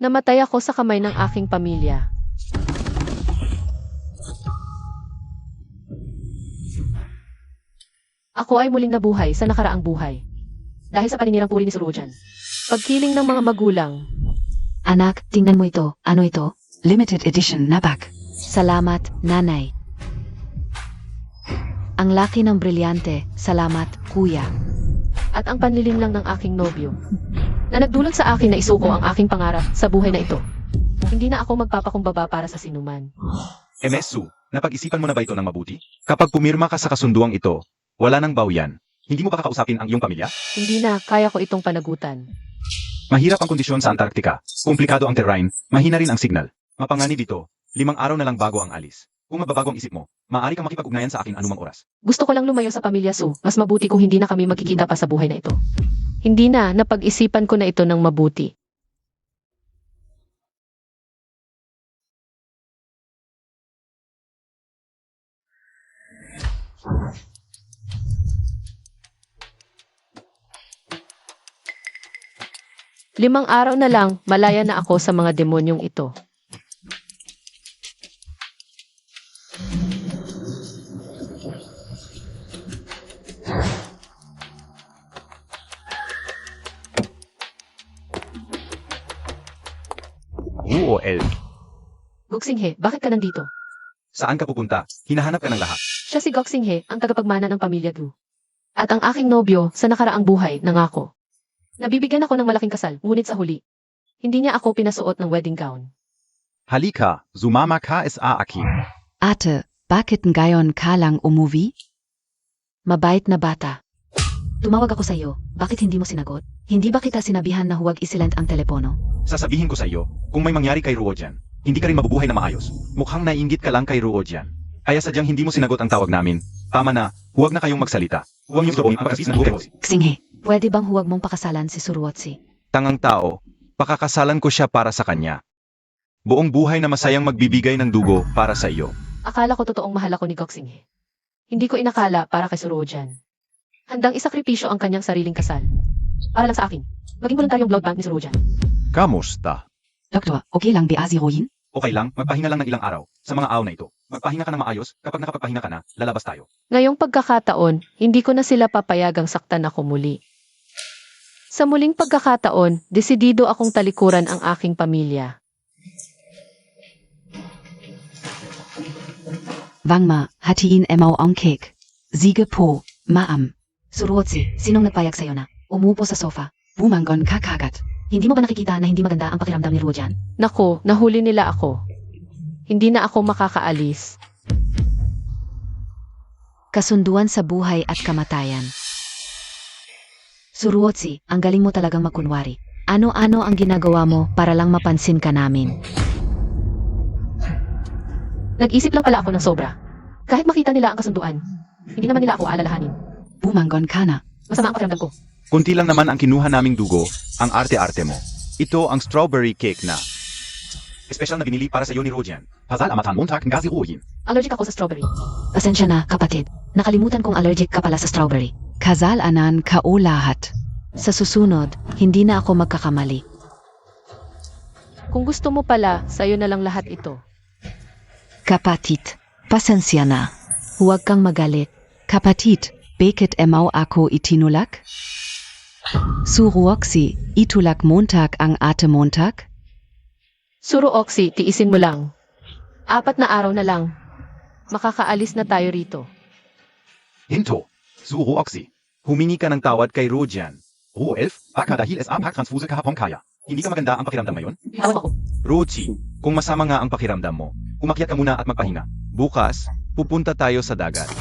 Namatay ako sa kamay ng aking pamilya. Ako ay muling nabuhay sa nakaraang buhay. Dahil sa paninirang puri ni Surujan. Pagkiling ng mga magulang. Anak, tingnan mo ito. Ano ito? Limited edition na bag. Salamat, nanay. Ang laki ng brilyante. Salamat, kuya. At ang panlilim lang ng aking nobyo. Na nagdulot sa akin na isuko ang aking pangarap sa buhay na ito. Hindi na ako magpapakumbaba para sa sinuman. MSU, napag-isipan mo na ba ito ng mabuti? Kapag pumirma ka sa kasunduang ito, wala nang bawian. Hindi mo pa kakausapin ang iyong pamilya? Hindi na, kaya ko itong panagutan. Mahirap ang kondisyon sa Antarctica. Komplikado ang terrain, mahina rin ang signal. Mapanganib ito, 5 araw na lang bago ang alis. Kung magbabago ang isip mo, maaari kang makipag-ugnayan sa akin anumang oras. Gusto ko lang lumayo sa pamilya Su. Mas mabuti kung hindi na kami magkikita pa sa buhay na ito. Hindi na, napag-isipan ko na ito ng mabuti. Limang araw na lang, malaya na ako sa mga demonyong ito. Oo, Elf. Goksinghe, bakit ka nandito? Saan ka pupunta? Hinahanap ka ng lahat. Siya si Goksinghe, ang tagapagmana ng pamilya Du. At ang aking nobyo sa nakaraang buhay, nangako. Nabibigyan ako ng malaking kasal, ngunit sa huli. Hindi niya ako pinasuot ng wedding gown. Halika, sumama ka sa akin. Ate, bakit ngayon ka lang umuwi? Mabait na bata. Tumawag ako sa iyo. Bakit hindi mo sinagot? Hindi ba kita sinabihan na huwag isilent ang telepono? Sasabihin ko sa iyo, kung may mangyari kay Ruo dyan, hindi ka rin mabubuhay na maayos. Mukhang naiinggit ka lang kay Ruo dyan. Kaya sadyang hindi mo sinagot ang tawag namin. Tama na, huwag na kayong magsalita. Huwag niyong turuin ang pagkasis ng buhay mo. Xinghe, Pwede bang huwag mong pakasalan si Suruotsi? Tangang tao, pakakasalan ko siya para sa kanya. Buong buhay na masayang magbibigay ng dugo para sa iyo. Akala ko totoong mahal ako ni Goksinghe. Hindi ko inakala para kay Surujan. Handang isakripisyo ang kanyang sariling kasal. Para lang sa akin. Maging voluntaryong blood bank ni Surujan. Kamusta? Doktor, okay lang ba asirohin? Okay lang, magpahinga lang ng ilang araw. Sa mga araw na ito, magpahinga ka na maayos. Kapag nakapagpahinga ka na, lalabas tayo. Ngayong pagkakataon, hindi ko na sila papayagang saktan ako muli. Sa muling pagkakataon, desidido akong talikuran ang aking pamilya. Wangma, hatiin emaw ang cake. Sige po, maam. Suruotsi, sinong nagpayag sa'yo na umupo sa sofa? Bumangon ka kagat. Hindi mo ba nakikita na hindi maganda ang pakiramdam ni Ruojan? Naku, nahuli nila ako. Hindi na ako makakaalis. Kasunduan sa buhay at kamatayan. Suruotsi, ang galing mo talagang magkunwari. Ano-ano ang ginagawa mo para lang mapansin ka namin? Nag-isip lang pala ako ng sobra. Kahit makita nila ang kasunduan, hindi naman nila ako alalahanin. Bumangon ka na. Masama ang pakiramdam ko. Kunti lang naman ang kinuha naming dugo, ang arte-arte mo. Ito ang strawberry cake na. Espesyal na binili para sa iyo ni Rojan. Pasal amatan montag ng gaziruhin. Allergic ako sa strawberry. Pasensya na, kapatid. Nakalimutan kong allergic ka pala sa strawberry. Kasal anan ka o lahat. Sa susunod, hindi na ako magkakamali. Kung gusto mo pala, sa'yo na lang lahat ito. Kapatid, pasensya na. Huwag kang magalit. Kapatid, bakit emaw ako itinulak? Suruoksi, itulak montag ang ate montag? Suruoksi, tiisin mo lang. 4 na araw na lang. Makakaalis na tayo rito. Hinto, Suro Oxy. Humingi ka ng tawad kay Rojan. O Elf, baka dahil sa transfuse kahapon kaya. Hindi ka maganda ang pakiramdam ngayon? Tawag ako. Rochi, kung masama nga ang pakiramdam mo, umakyat ka muna at magpahinga. Bukas, pupunta tayo sa dagat.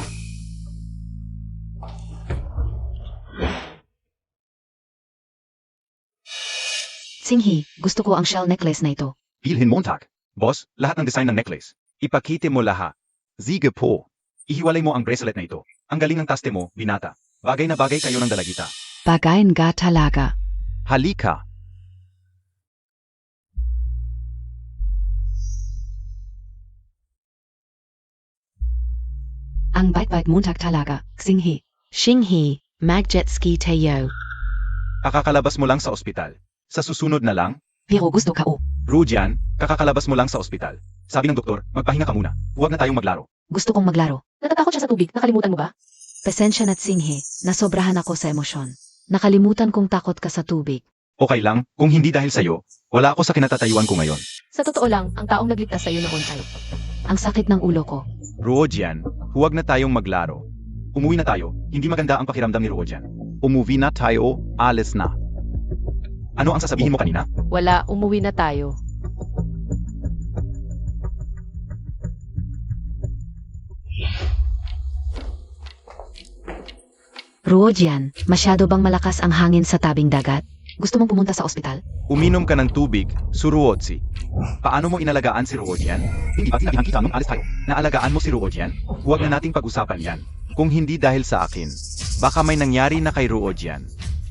Singhi, gusto ko ang shell necklace na ito. Bilhin Montag. Boss, lahat ng design ng necklace. Ipakite mo lahat. Sige po. Ihiwalay mo ang bracelet na ito. Ang galing ng taste mo, binata. Bagay na bagay kayo ng dalagita. Bagayin ga talaga. Halika. Ang bait-bait montag talaga, Xinghe. Xinghi, magjetski tayo. Kakakalabas mo lang sa ospital. Sa susunod na lang, Pero gusto ka o. Rujian, kakakalabas mo lang sa ospital. Sabi ng doktor, magpahinga ka muna. Huwag na tayong maglaro. Gusto kong maglaro. Natatakot siya sa tubig. Nakalimutan mo ba? Pasensya na't Singhe, nasobrahan ako sa emosyon. Nakalimutan kong takot ka sa tubig. Okay lang, kung hindi dahil sa'yo, wala ako sa kinatatayuan ko ngayon. Sa totoo lang, ang taong nagligtas sa'yo noon ay... Ang sakit ng ulo ko. Ruojian, huwag na tayong maglaro. Umuwi na tayo, hindi maganda ang pakiramdam ni Ruojian. Umuwi na tayo, alis na. Ano ang sasabihin mo kanina? Wala, umuwi na tayo. Ruojian, masyado bang malakas ang hangin sa tabing dagat? Gusto mong pumunta sa ospital? Uminom ka ng tubig, Suruotsi. Paano mo inalagaan si Ruojian? Hindi ba sinabihan kita nung alis tayo? Naalagaan mo si Ruojian? Huwag na nating pag-usapan yan. Kung hindi dahil sa akin, baka may nangyari na kay Ruojian.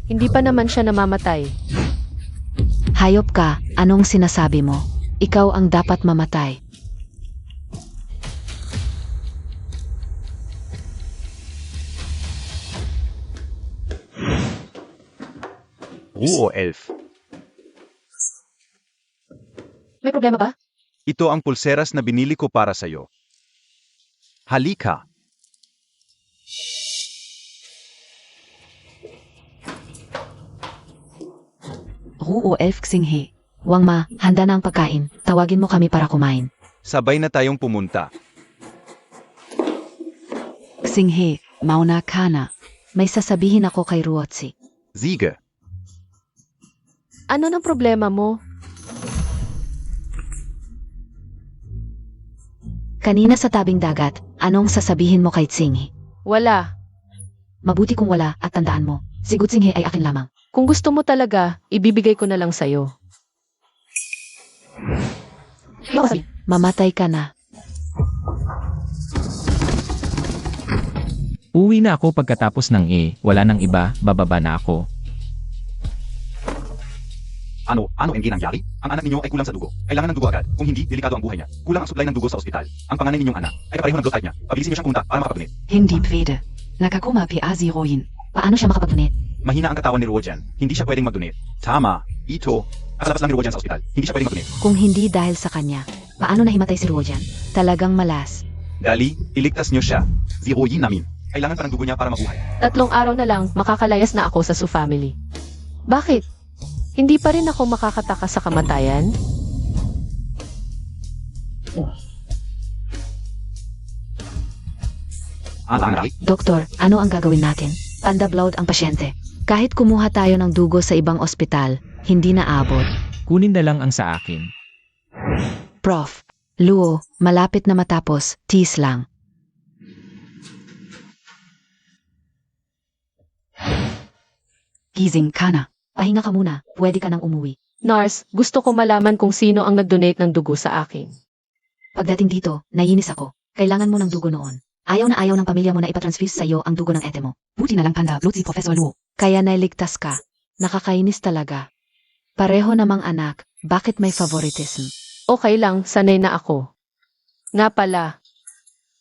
Hindi pa naman siya namamatay. Hayop ka, anong sinasabi mo? Ikaw ang dapat mamatay. Ruo Elf. May problema ba? Ito ang pulseras na binili ko para sa'yo. Halika. Ruo Elf Xinghe. Wang Ma, handa na ang pagkain. Tawagin mo kami para kumain. Sabay na tayong pumunta. Xinghe, mauna ka na. May sasabihin ako kay Ruotsi. Ziege. Ano ng problema mo? Kanina sa tabing dagat, anong sasabihin mo kay Xinghe? Wala. Mabuti kung wala at tandaan mo, si Gutsinghe ay akin lamang. Kung gusto mo talaga, ibibigay ko na lang sa'yo. Mamatay ka na. Uwi na ako pagkatapos ng wala nang iba, bababa na ako. Ano ang nangyari? Ang anak ninyo ay kulang sa dugo. Kailangan ng dugo agad. Kung hindi, delikado ang buhay niya. Kulang ang supply ng dugo sa ospital. Ang panganay ninyong anak ay kapareho ng blood type niya. Pabilisin niyo siyang pumunta para makapag-donate. Hindi pwede. Nakakuma PA0 Paano siya makapag-donate? Mahina ang katawan ni Ruojian. Hindi siya pwedeng mag-donate. Tama. Ito. Kakalabas lang ni Ruojian sa ospital. Hindi siya pwedeng mag-donate. Kung hindi dahil sa kanya, paano nahimatay si Ruojian? Talagang malas. Dali, iligtas niyo siya. Ziroyin namin. Kailangan pa ng dugo niya para mabuhay. 3 araw na lang, makakalayas na ako sa Su family. Bakit? Hindi pa rin ako makakataka sa kamatayan? Ang nangyari? Doktor, ano ang gagawin natin? Panda-blood ang pasyente. Kahit kumuha tayo ng dugo sa ibang ospital, hindi na abot. Kunin na lang ang sa akin. Prof. Luo, malapit na matapos, tease lang. Gising ka na. Pahinga ka muna, pwede ka nang umuwi. Nars, gusto ko malaman kung sino ang nag-donate ng dugo sa akin. Pagdating dito, naiinis ako. Kailangan mo ng dugo noon. Ayaw na ayaw ng pamilya mo na ipatransfuse sa iyo ang dugo ng ete mo. Buti na lang panda, blood si Professor Luo. Kaya nailigtas ka. Nakakainis talaga. Pareho namang anak, bakit may favoritism? Okay lang, sanay na ako. Nga pala,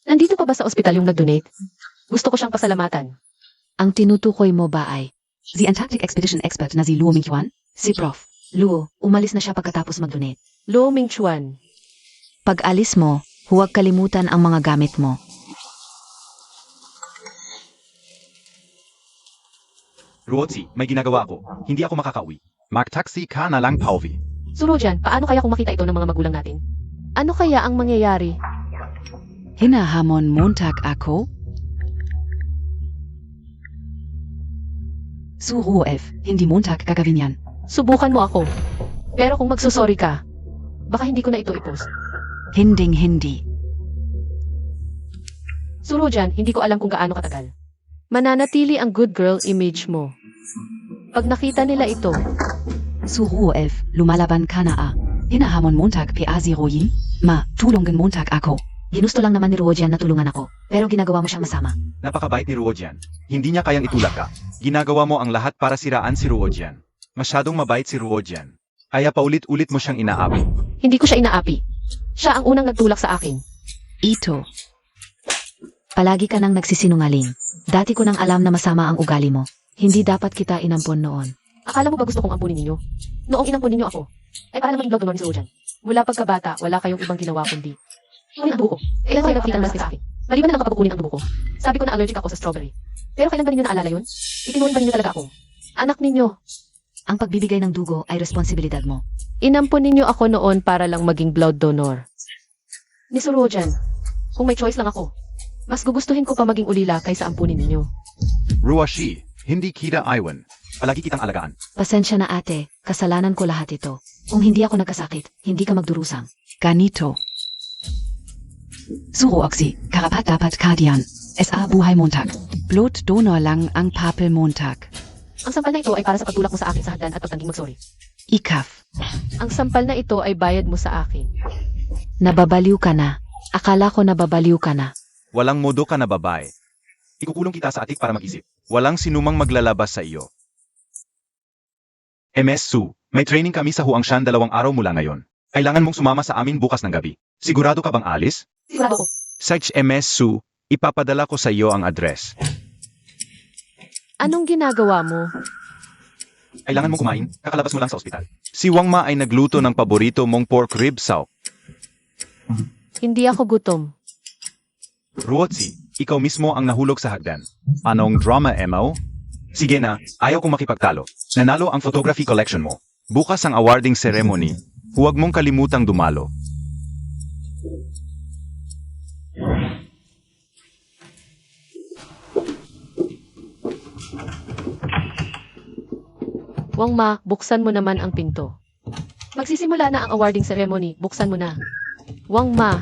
nandito pa ba sa ospital yung nag-donate? Gusto ko siyang pasalamatan. Ang tinutukoy mo ba ay, Si Antarctic Expedition Expert na si Luo Mingquan? si Prof. Luo, umalis na siya pagkatapos mag-donate. Luo Mingchuan. Pag alis mo, huwag kalimutan ang mga gamit mo. Ruotsi, may ginagawa ako. Hindi ako makakauwi. Mag-taxi ka na lang, Pauvi. Surujan, paano kaya kung makita ito ng mga magulang natin? Ano kaya ang mangyayari? Hinahamon Montag ako? Su Ruo F, hindi Montag gagawin yan. Subukan mo ako. Pero kung magsusorry ka, baka hindi ko na ito i-post. Hindi. Surujan, hindi ko alam kung gaano katagal. Mananatili ang good girl image mo. Pag nakita nila ito, Su Ruo F, lumalaban ka na ah. Hinahamon Montag PA0 yin? Ma, tulungan Montag ako. Ginusto lang naman ni Ruojian na tulungan ako, pero ginagawa mo siyang masama. Napakabait ni Ruojian. Hindi niya kayang itulak ka. Ginagawa mo ang lahat para siraan si Ruojian. Masyadong mabait si Ruojian. Kaya paulit-ulit mo siyang inaapi. hindi ko siya inaapi. Siya ang unang nagtulak sa akin. Ito. Palagi ka nang nagsisinungaling. Dati ko nang alam na masama ang ugali mo. Hindi dapat kita inampon noon. Akala mo ba gusto kong ampunin ninyo? Noong inampunin niyo ako, ay para lang maging blood donor ni Sir Rojan. Mula pagkabata, wala kayong ibang ginawa kundi kunin ang buko ko. Kailan ko kayo napakita ng maski sa akin? Maliban na lang kapag kukunin ang buko ko. Sabi ko na allergic ako sa strawberry. Pero kailan ba ninyo naalala yun? Itinuring ba ninyo talaga ako? Anak ninyo. Ang pagbibigay ng dugo ay responsibilidad mo. Inampun ninyo ako noon para lang maging blood donor. Ni Sir Rojan, kung may choice lang ako, mas gugustuhin ko pa maging ulila kaysa ampunin ninyo. Ruashi, hindi kita Iwan. Palagi kitang alagaan. Pasensya na ate, kasalanan ko lahat ito. Kung hindi ako nagkasakit, hindi ka magdurusang. Ganito. Suruoxy, Karapat dapat Kardian. SA Buhay Montag. Blutdonor lang ang Papelmontag. Ang sampal na ito ay para sa pagtulak mo sa akin sa hagdan at pagtanging magsorry. Ikaf. Ang sampal na ito ay bayad mo sa akin. Nababaliw ka na. Akala ko nababaliw ka na. Walang modo ka na babae. Ikukulong kita sa atik para mag-isip. Walang sinumang maglalabas sa iyo. MS Su, may training kami sa Huangshan 2 araw mula ngayon. Kailangan mong sumama sa amin bukas ng gabi. Sigurado ka bang alis? Sigurado ko. Sa MS Su, ipapadala ko sa iyo ang address. Anong ginagawa mo? Kailangan mong kumain, kakalabas mo lang sa ospital. Si Wang Ma ay nagluto ng paborito mong pork rib sao. Hindi ako gutom. Ruotsi, ikaw mismo ang nahulog sa hagdan. Anong drama, Emo? Sige na, ayaw kong makipagtalo. Nanalo ang photography collection mo. Bukas ang awarding ceremony. Huwag mong kalimutang dumalo. Wang Ma, buksan mo naman ang pinto. Magsisimula na ang awarding ceremony, buksan mo na. Wang Ma,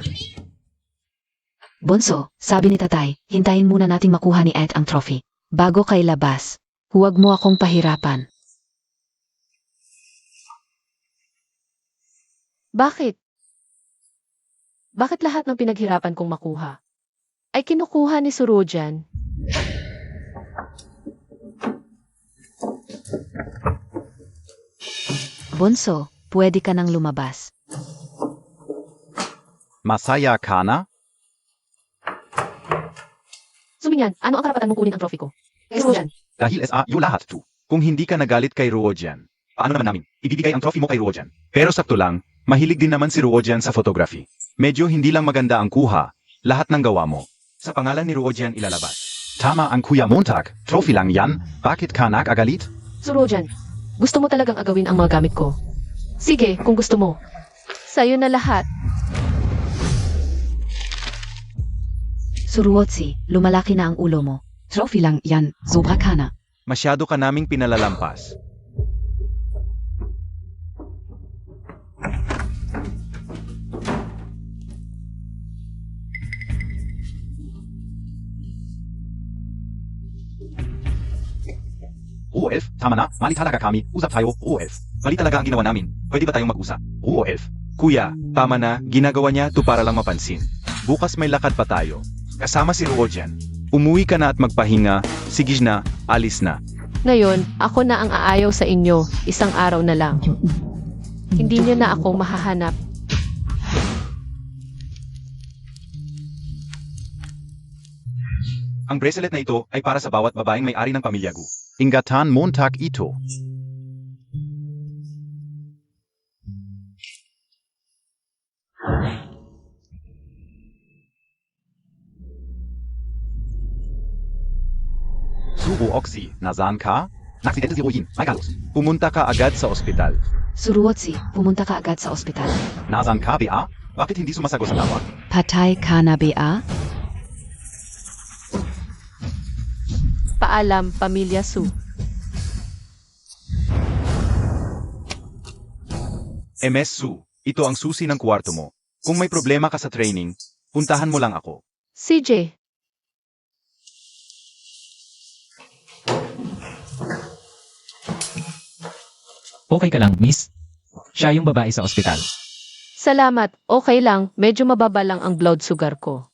Bonso, sabi ni tatay, hintayin muna nating makuha ni Ed ang trophy. Bago kay labas. Huwag mo akong pahirapan. bakit? Bakit lahat ng pinaghirapan kong makuha ay kinukuha ni Sir Rojan? Bonso, pwede ka nang lumabas. Masaya ka na? Suminyan, ano ang karapatan mong kunin ang trophy ko? Kay Sir Rojan, Dahil SA yung lahat to. Kung hindi ka nagalit kay Ruojian, paano naman namin ibibigay ang trophy mo kay Ruojian? Pero sakto lang, mahilig din naman si Ruojian sa photography. Medyo hindi lang maganda ang kuha, lahat ng gawa mo. Sa pangalan ni Ruojian ilalabas. Tama ang Kuya Montag, trophy lang yan. Bakit ka nag-agalit? Sir Rojan, gusto mo talagang agawin ang mga gamit ko? Sige, kung gusto mo. Sa'yo na lahat. Suruotsi, lumalaki na ang ulo mo. Trophy lang yan, sobra ka na. Masyado ka naming pinalalampas. OF, tama na. Mali talaga kami. Usap tayo, OF. Mali talaga ang ginawa namin. Pwede ba tayong mag-usap? OF. Kuya, tama na. Ginagawa niya to para lang mapansin. Bukas may lakad pa tayo. Kasama si Ruojian. Umuwi ka na at magpahinga. Sige na, alis na. Ngayon, ako na ang aayaw sa inyo, isang araw na lang. Hindi niyo na ako mahahanap. Ang bracelet na ito ay para sa bawat babaeng may-ari ng pamilya Gu. Ingatan Montag ito. Suruoxy, nasaan ka? Naksidente si Royin, may kalos. Pumunta ka agad sa ospital. Suruotsi, pumunta ka agad sa ospital. Nasaan ka, Bea? Bakit hindi sumasagot sa tawag? Patay ka na BA? Paalam, Pamilya Su. MS Su, ito ang susi ng kwarto mo. Kung may problema ka sa training, puntahan mo lang ako. CJ, Okay ka lang, miss? Siya yung babae sa ospital. salamat. Okay lang, medyo mababa lang ang blood sugar ko.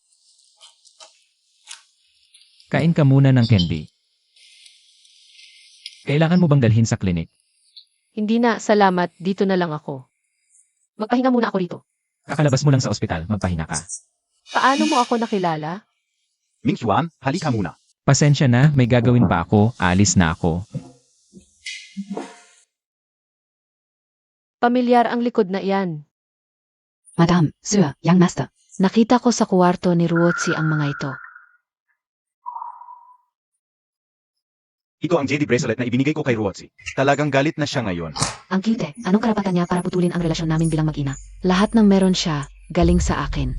Kain ka muna ng candy. Kailangan mo bang dalhin sa klinik? Hindi na, salamat. Dito na lang ako. Magpahinga muna ako rito. Kakalabas mo lang sa ospital, magpahinga ka. Paano mo ako nakilala? Ming Xuan, halika muna. Pasensya na, may gagawin pa ako, alis na ako. Pamilyar ang likod na iyan. Madame, Sir, Young Master. Nakita ko sa kwarto ni Ruotsi ang mga ito. Ito ang jade bracelet na ibinigay ko kay Ruotsi. Talagang galit na siya ngayon. Ang cute, anong karapatan niya para putulin ang relasyon namin bilang mag-ina? Lahat ng meron siya, galing sa akin.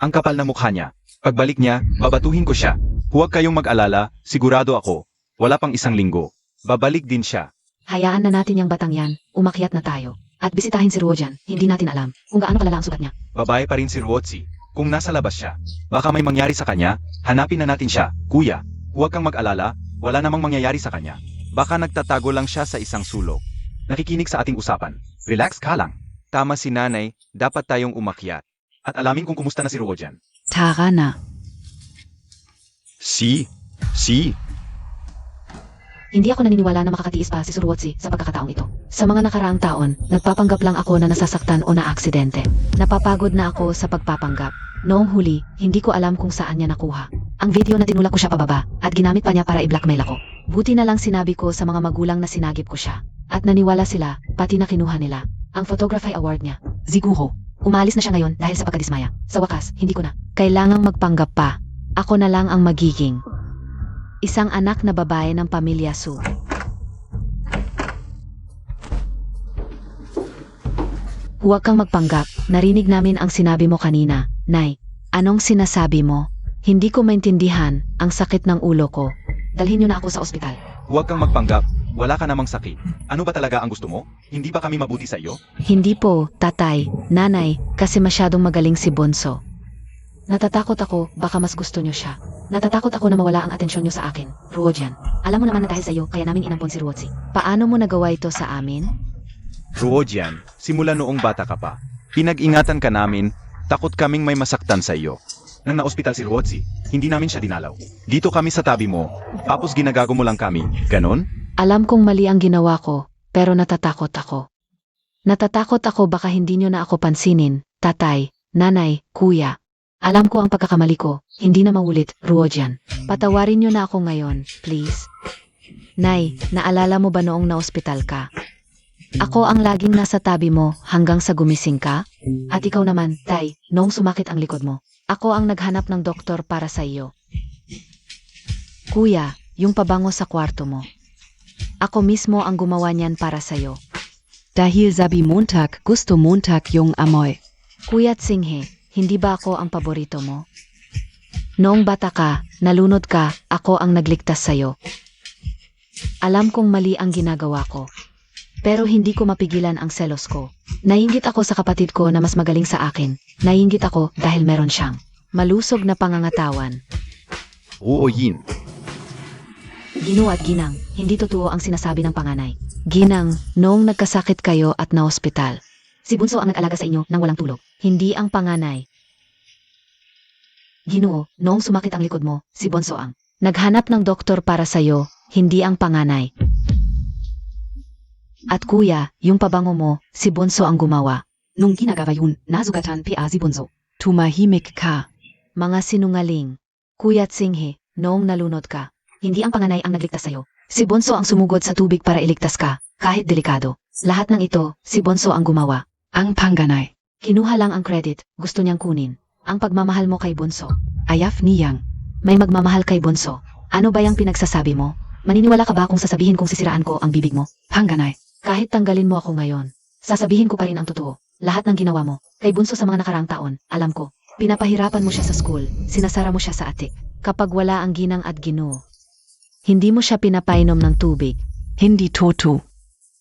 Ang kapal na mukha niya. Pagbalik niya, babatuhin ko siya. Huwag kayong mag-alala, sigurado ako. Wala pang 1 linggo. Babalik din siya. Hayaan na natin yung batang yan, umakyat na tayo. At bisitahin si Ruojan, hindi natin alam kung gaano kalala ang sugat niya. Babae pa rin si Ruotsi. Kung nasa labas siya, baka may mangyari sa kanya, hanapin na natin siya. Kuya, huwag kang mag-alala, wala namang mangyayari sa kanya. Baka nagtatago lang siya sa isang sulok. Nakikinig sa ating usapan. Relax ka lang. Tama si nanay, dapat tayong umakyat. At alamin kung kumusta na si Ruojan. Tara na. Si. Hindi ako naniniwala na makakatiis pa si Suruotsi sa pagkakataong ito. Sa mga nakaraang taon, nagpapanggap lang ako na nasasaktan o na-aksidente. Napapagod na ako sa pagpapanggap. Noong huli, hindi ko alam kung saan niya nakuha. Ang video na tinulak ko siya pababa at ginamit pa niya para i-blackmail ako. Buti na lang sinabi ko sa mga magulang na sinagip ko siya. At naniwala sila, pati na kinuha nila ang photography award niya. Siguro. Umalis na siya ngayon dahil sa pagkadismaya. Sa wakas, hindi ko na. Kailangang magpanggap pa. Ako na lang ang magiging isang anak na babae ng pamilya Su. Huwag kang magpanggap. Narinig namin ang sinabi mo kanina. Nay, anong sinasabi mo? Hindi ko maintindihan ang sakit ng ulo ko. Dalhin niyo na ako sa ospital. Huwag kang magpanggap, wala ka namang sakit. Ano ba talaga ang gusto mo? Hindi ba kami mabuti sa iyo? Hindi po, tatay, nanay, kasi masyadong magaling si Bonso. Natatakot ako, baka mas gusto niyo siya. Natatakot ako na mawala ang atensyon niyo sa akin. Ruojan, alam mo naman na dahil sa iyo, kaya namin inampon si Ruotsi. Paano mo nagawa ito sa amin? Ruojan, simula noong bata ka pa. Pinag-ingatan ka namin, takot kaming may masaktan sa iyo. Nang na-ospital si Ruotsi, hindi namin siya dinalaw. Dito kami sa tabi mo, tapos ginagago mo lang kami, ganon? Alam kong mali ang ginawa ko, pero natatakot ako. Natatakot ako baka hindi niyo na ako pansinin, tatay, nanay, kuya. Alam ko ang pagkakamali ko, hindi na maulit, Ruojan. Patawarin niyo na ako ngayon, please. Nay, naalala mo ba noong na-ospital ka? Ako ang laging nasa tabi mo hanggang sa gumising ka? At ikaw naman, tay, noong sumakit ang likod mo. Ako ang naghanap ng doktor para sa iyo. Kuya, yung pabango sa kwarto mo. Ako mismo ang gumawa niyan para sa iyo. Dahil sabi Montag, gusto Montag yung amoy. Kuya Tsinghe, hindi ba ako ang paborito mo? Noong bata ka, nalunod ka, ako ang nagligtas sa'yo. Alam kong mali ang ginagawa ko. Pero hindi ko mapigilan ang selos ko. Naiinggit ako sa kapatid ko na mas magaling sa akin. Naiinggit ako dahil meron siyang malusog na pangangatawan. Ruoyin. Gino at Ginang, hindi totoo ang sinasabi ng panganay. Ginang, noong nagkasakit kayo at na-ospital, si Bunso ang nag-alaga sa inyo nang walang tulog, hindi ang panganay. Ginoo, noong sumakit ang likod mo, si Bonso ang naghanap ng doktor para sa'yo, hindi ang panganay. At kuya, yung pabango mo, si Bonso ang gumawa. Nung ginagawa yun, nasugatan pa si Bunso. Tumahimik ka. Mga sinungaling. Kuya Tsinghe, noong nalunod ka, hindi ang panganay ang nagligtas sa'yo. Si Bonso ang sumugod sa tubig para iligtas ka, kahit delikado. Lahat ng ito, si Bonso ang gumawa. Ang panganay. Kinuha lang ang credit, gusto niyang kunin. Ang pagmamahal mo kay Bonso. Ayaf niyang. May magmamahal kay Bonso. Ano ba yung pinagsasabi mo? Maniniwala ka ba kung sasabihin kong sisiraan ko ang bibig mo? Panganay. Kahit tanggalin mo ako ngayon, sasabihin ko pa rin ang totoo. Lahat ng ginawa mo, kay Bunso sa mga nakaraang taon, alam ko. Pinapahirapan mo siya sa school, sinasara mo siya sa atik. Kapag wala ang Ginang at Ginoo, hindi mo siya pinapainom ng tubig. Hindi toto.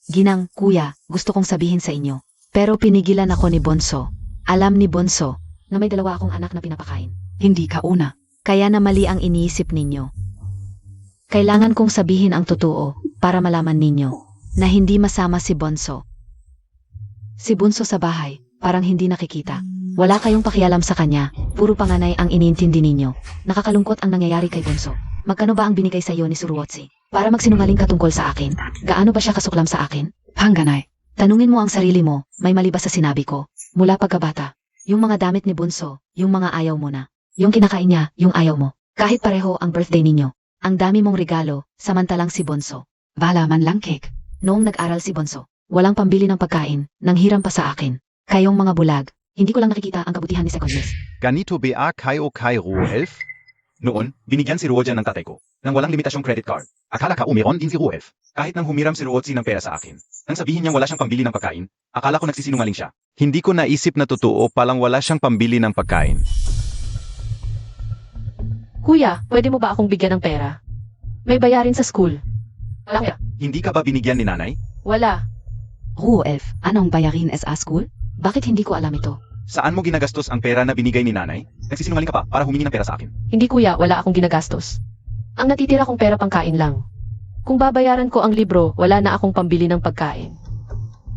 Ginang, kuya, gusto kong sabihin sa inyo. Pero pinigilan ako ni Bonso. Alam ni Bonso na may 2 akong anak na pinapakain. Hindi ka una. Kaya na mali ang iniisip ninyo. Kailangan kong sabihin ang totoo para malaman ninyo na hindi masama si Bonso. Si Bonso sa bahay, parang hindi nakikita. Wala kayong pakialam sa kanya, puro panganay ang iniintindi ninyo. Nakakalungkot ang nangyayari kay Bonso. Magkano ba ang binigay sa iyo ni Suruotsi? Para magsinungaling ka tungkol sa akin? Gaano ba siya kasuklam sa akin? Panganay. Tanungin mo ang sarili mo, may mali ba sa sinabi ko? Mula pagkabata, yung mga damit ni Bonso, yung mga ayaw mo na. Yung kinakain niya, yung ayaw mo. Kahit pareho ang birthday ninyo. Ang dami mong regalo, samantalang si Bonso. Wala man lang cake. Noong nag-aral si Bonso, walang pambili ng pagkain, nanghiram pa sa akin. Kayong mga bulag, hindi ko lang nakikita ang kabutihan ni Second Miss. Ganito ba kayo kay Ruelf? Noon, binigyan si Ruodyan ng tatay ko nang walang limitasyong credit card. Akala ka meron din si Ruelf. Kahit nang humiram si Ruotsi ng pera sa akin. Nang sabihin niyang wala siyang pambili ng pagkain, akala ko nagsisinungaling siya. Hindi ko naisip na totoo palang wala siyang pambili ng pagkain. Kuya, pwede mo ba akong bigyan ng pera? May bayarin sa school. Wala kuya. Hindi ka ba binigyan ni nanay? Wala. Ruelf, anong bayarin SA School? Bakit hindi ko alam ito? Saan mo ginagastos ang pera na binigay ni nanay? Nagsisinungaling ka pa para humingi ng pera sa akin. Hindi kuya, wala akong ginagastos. Ang natitira kong pera pangkain lang. Kung babayaran ko ang libro, wala na akong pambili ng pagkain.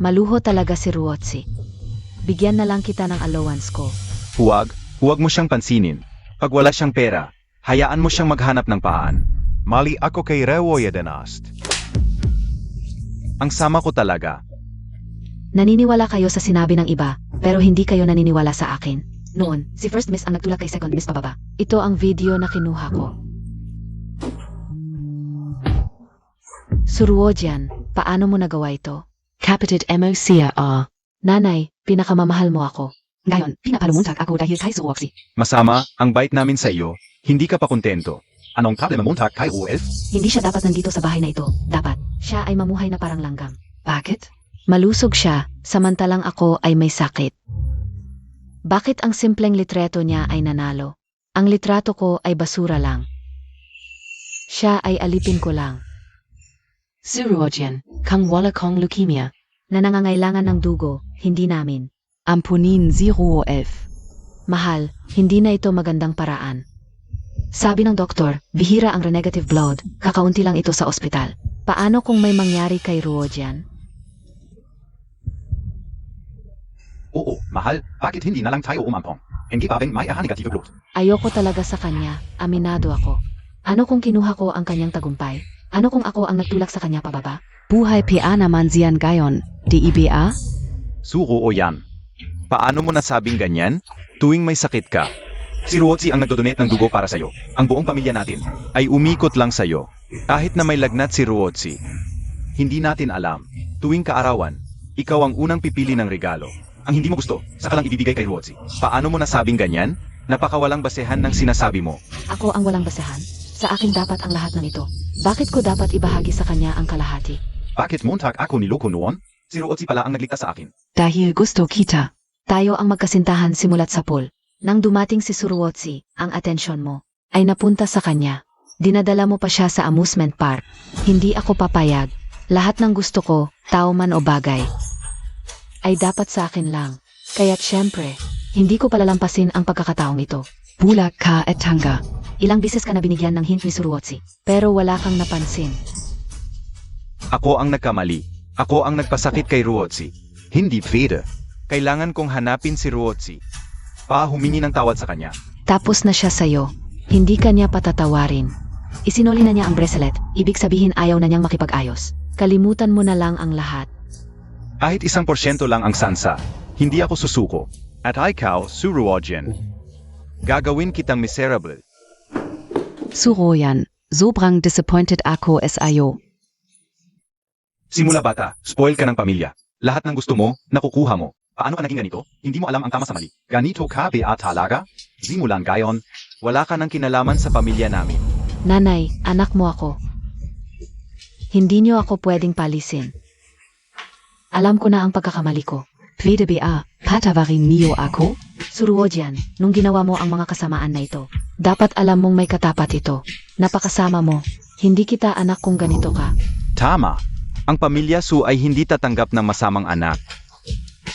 Maluho talaga si Ruotsi. Bigyan na lang kita ng allowance ko. Huwag mo siyang pansinin. Pag wala siyang pera, hayaan mo siyang maghanap ng paan. Mali ako kay Rewoyedenast. Ang sama ko talaga. Naniniwala kayo sa sinabi ng iba, pero hindi kayo naniniwala sa akin. Noon, si First Miss ang nagtulak kay Second Miss pababa. Ito ang video na kinuha ko. Suruodyan, paano mo nagawa ito? Kapatid mo siya Nanay, pinakamamahal mo ako. Ngayon, pinapalumuntag ako dahil kay Ruotsi. Masama, ang bait namin sa iyo, hindi ka pa kontento. Anong problema mo kay Ruelf? Hindi siya dapat nandito sa bahay na ito. Dapat, siya ay mamuhay na parang langgam. Bakit? Malusog siya, samantalang ako ay may sakit. Bakit ang simpleng litreto niya ay nanalo? Ang litrato ko ay basura lang. Siya ay alipin ko lang, Suruodyan, kang wala kong leukemia. na nangangailangan ng dugo, hindi namin. Ampunin si Ruelf. Mahal, hindi na ito magandang paraan. Sabi ng doktor, bihira ang renegative blood, kakaunti lang ito sa ospital. Paano kung may mangyari kay Ruodyan? Oo, mahal, bakit hindi na lang tayo umampong? Hindi ba may negative blood? Ayoko talaga sa kanya, aminado ako. Ano kung kinuha ko ang kanyang tagumpay? Ano kung ako ang nagtulak sa kanya pababa? Buhay PA naman siyan gayon, DIBA? Suro o yan. Paano mo nasabing ganyan? Tuwing may sakit ka. Si Ruotsi ang nagdodonate ng dugo para sa'yo. Ang buong pamilya natin ay umikot lang sa'yo. Kahit na may lagnat si Ruotsi. Hindi natin alam. Tuwing kaarawan, ikaw ang unang pipili ng regalo. Ang hindi mo gusto, saka lang ibibigay kay Ruotsi. Paano mo nasabing ganyan? Napakawalang basehan ng sinasabi mo. Ako ang walang basehan. Sa akin dapat ang lahat ng ito. Bakit ko dapat ibahagi sa kanya ang kalahati? Bakit Montag ako niloko noon? Si Ruotsi pala ang nagligtas sa akin. Dahil gusto kita. Tayo ang magkasintahan simulat sa pool. Nang dumating si Suruotsi, ang atensyon mo ay napunta sa kanya. Dinadala mo pa siya sa amusement park. Hindi ako papayag. Lahat ng gusto ko, tao man o bagay, ay dapat sa akin lang. Kaya't syempre, hindi ko palalampasin ang pagkakataong ito. Bulak ka at tanga. Ilang bisis ka na binigyan ng hint ni Suruotsi, pero wala kang napansin. Ako ang nagkamali. Ako ang nagpasakit kay Ruotsi. Hindi pwede. Kailangan kong hanapin si Ruotsi. Humingi ng tawad sa kanya. Tapos na siya sa'yo. Hindi ka niya patatawarin. Isinuli na niya ang bracelet, ibig sabihin ayaw na niyang makipag-ayos. Kalimutan mo na lang ang lahat. Kahit 1% lang ang sansa, hindi ako susuko. At ikaw, Suruodyan. Gagawin kitang miserable. Suroyan, sobrang disappointed ako SIO. Simula bata, spoil ka ng pamilya. Lahat ng gusto mo, nakukuha mo. Paano ka naging ganito? Hindi mo alam ang tama sa mali. Ganito ka ba talaga? Simulan gayon, wala ka ng kinalaman sa pamilya namin. Nanay, anak mo ako. Hindi niyo ako pwedeng palisin. Alam ko na ang pagkakamali ko. Pwede ba, patawarin niyo ako? Suruodyan, nung ginawa mo ang mga kasamaan na ito, dapat alam mong may katapat ito. Napakasama mo. Hindi kita anak kung ganito ka. Tama. Ang pamilya Su ay hindi tatanggap ng masamang anak.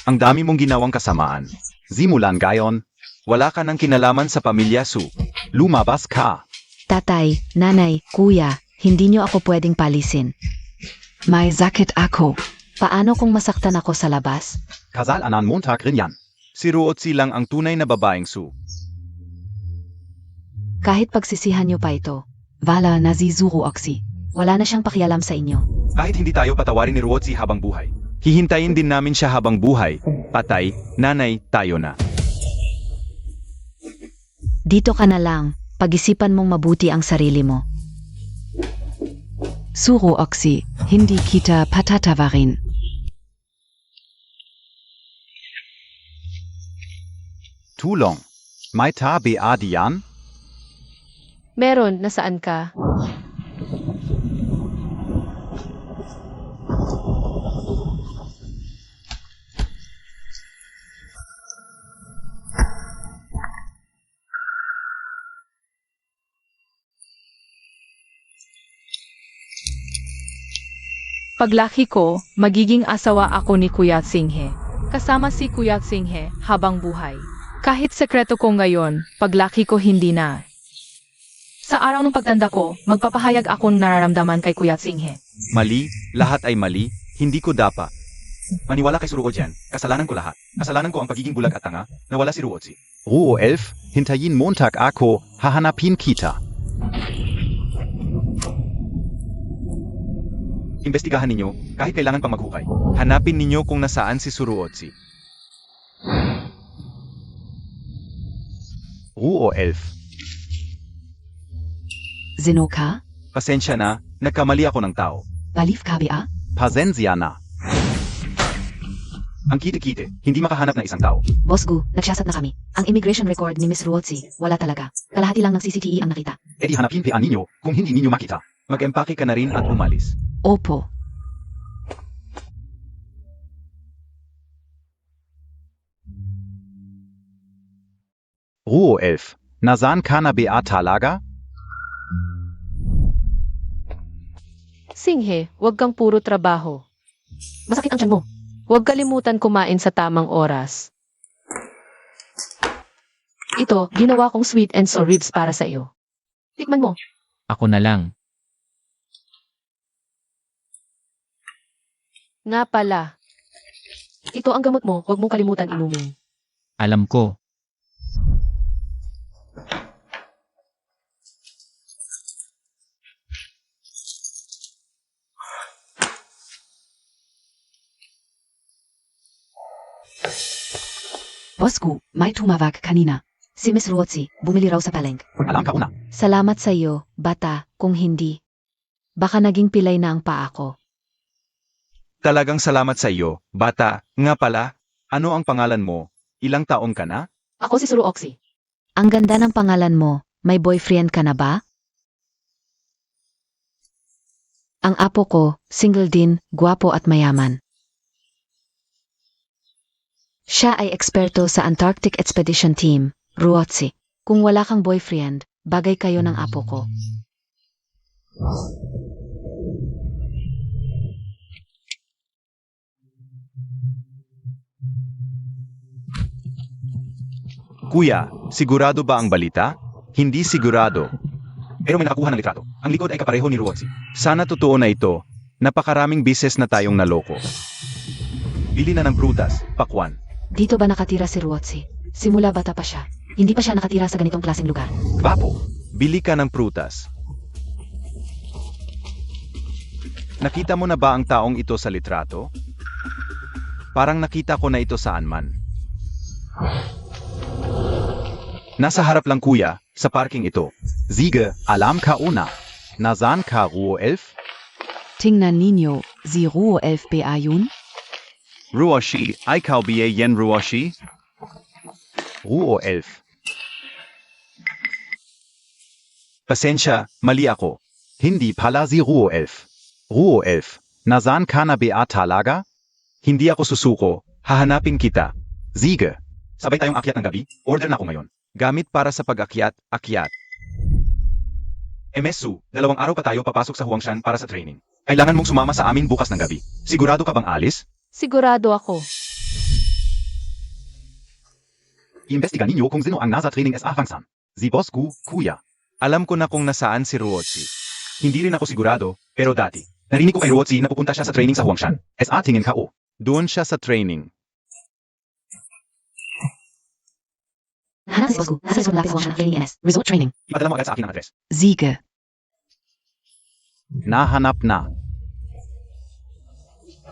Ang dami mong ginawang kasamaan. Simulan gayon, wala ka ng kinalaman sa pamilya Su. Lumabas ka. Tatay, nanay, kuya, hindi niyo ako pwedeng palisin. May sakit ako. Paano kung masaktan ako sa labas? Kasalanan Montag rin yan. Si Ruotsi lang ang tunay na babaeng Su. Kahit pagsisihan niyo pa ito, Wala na si Suruoksi. wala na siyang pakialam sa inyo. Kahit hindi tayo patawarin ni Ruotsi habang buhay. Hihintayin din namin siya habang buhay. Patay, nanay, tayo na. Dito ka na lang, pag-isipan mong mabuti ang sarili mo. Suruoksi, hindi kita patatawarin. Tulong. May tabi diyan? Meron, nasaan ka? Paglaki ko, magiging asawa ako ni Kuya Singhe. Kasama si Kuya Singhe habang buhay. Kahit sekreto ko ngayon, paglaki ko hindi na. Sa araw ng pagtanda ko, magpapahayag akong nararamdaman kay Kuya Singhe. Mali, lahat ay mali, hindi ko dapat. Maniwala kay Suruo dyan, kasalanan ko lahat. Kasalanan ko ang pagiging bulag at tanga, nawala si Ruotsi. Ruo 11, hintayin Montag ako, hahanapin kita. Imbestigahan ninyo, kahit kailangan pang maghukay. Hanapin ninyo kung nasaan si Suruotsi. Ruo 11, Zeno ka? pasensya na, nagkamali ako ng tao. Balif KBA? Pasensya na. Ang kite-kite, hindi makahanap ng isang tao. Bosgu, nagsiyasat na kami. Ang immigration record ni Miss Ruotsi, wala talaga. Kalahati lang ng CCTV ang nakita. E di hanapin pa ninyo kung hindi ninyo makita. Mag-empake ka na rin at umalis. Opo. Ruo 11, nasaan ka na talaga? Singhe, huwag kang puro trabaho. Masakit ang tiyan mo. Huwag kalimutan kumain sa tamang oras. Ito, ginawa kong sweet and sour ribs para sa iyo. Tikman mo. Ako na lang. Nga pala. Ito ang gamot mo, huwag mong kalimutan inumin. Alam ko. Bosgu, may tumawag kanina. Si Miss Ruotsi, bumili raw sa palengke. Alam ka una. Salamat sa iyo, bata, kung hindi. Baka naging pilay na ang paa ko. Talagang salamat sa iyo, bata. Nga pala, ano ang pangalan mo? Ilang taon ka na? Ako si Suruoksi. Ang ganda ng pangalan mo, may boyfriend ka na ba? Ang apo ko, single din, gwapo at mayaman. Siya ay eksperto sa Antarctic Expedition Team, Ruotsi. Kung wala kang boyfriend, bagay kayo ng apo ko. Kuya, sigurado ba ang balita? Hindi sigurado. Pero may nakakuha ng litrato. Ang likod ay kapareho ni Ruotsi. Sana totoo na ito. Napakaraming bises na tayong naloko. Bili na ng prutas, pakwan. Dito ba nakatira si Ruotsi? Simula bata pa siya. Hindi pa siya nakatira sa ganitong klaseng lugar. Gwapo, bili ka ng prutas. Nakita mo na ba ang taong ito sa litrato? Parang nakita ko na ito saan man. Nasa harap lang kuya, sa parking ito. Sige, alam ka una. Nasaan ka, Ruo 11? Tingnan ninyo, si Ruo 11 ba yun? Ruoshi, ikaw ba yan Ruoshi? Ruo 11. Pasensya, mali ako. Hindi pala si Ruo 11. Ruo 11, nasaan ka na ba talaga? Hindi ako susuko, hahanapin kita. Sige. Sabay tayong akyat ng gabi, order na ako ngayon. Gamit para sa pag-akyat, akyat. MSU, 2 araw pa tayo papasok sa Huangshan para sa training. Kailangan mong sumama sa amin bukas ng gabi. Sigurado ka bang alis? Sigurado ako. Iimbestiga ninyo kung sino ang nasa training sa Hwangsan. Si Bosgu, kuya. Alam ko na kung nasaan si Ruotsi. Hindi rin ako sigurado, pero dati. Narinig ko kay Ruotsi na pupunta siya sa training sa Huangshan. Sa tingin ka o. Doon siya sa training. Nahanap si Bosgu, nasa Luzon, lapis Huangshan ng training NS. Resort training. Ipadala mo agad sa akin ang address. Sige. Nahanap na.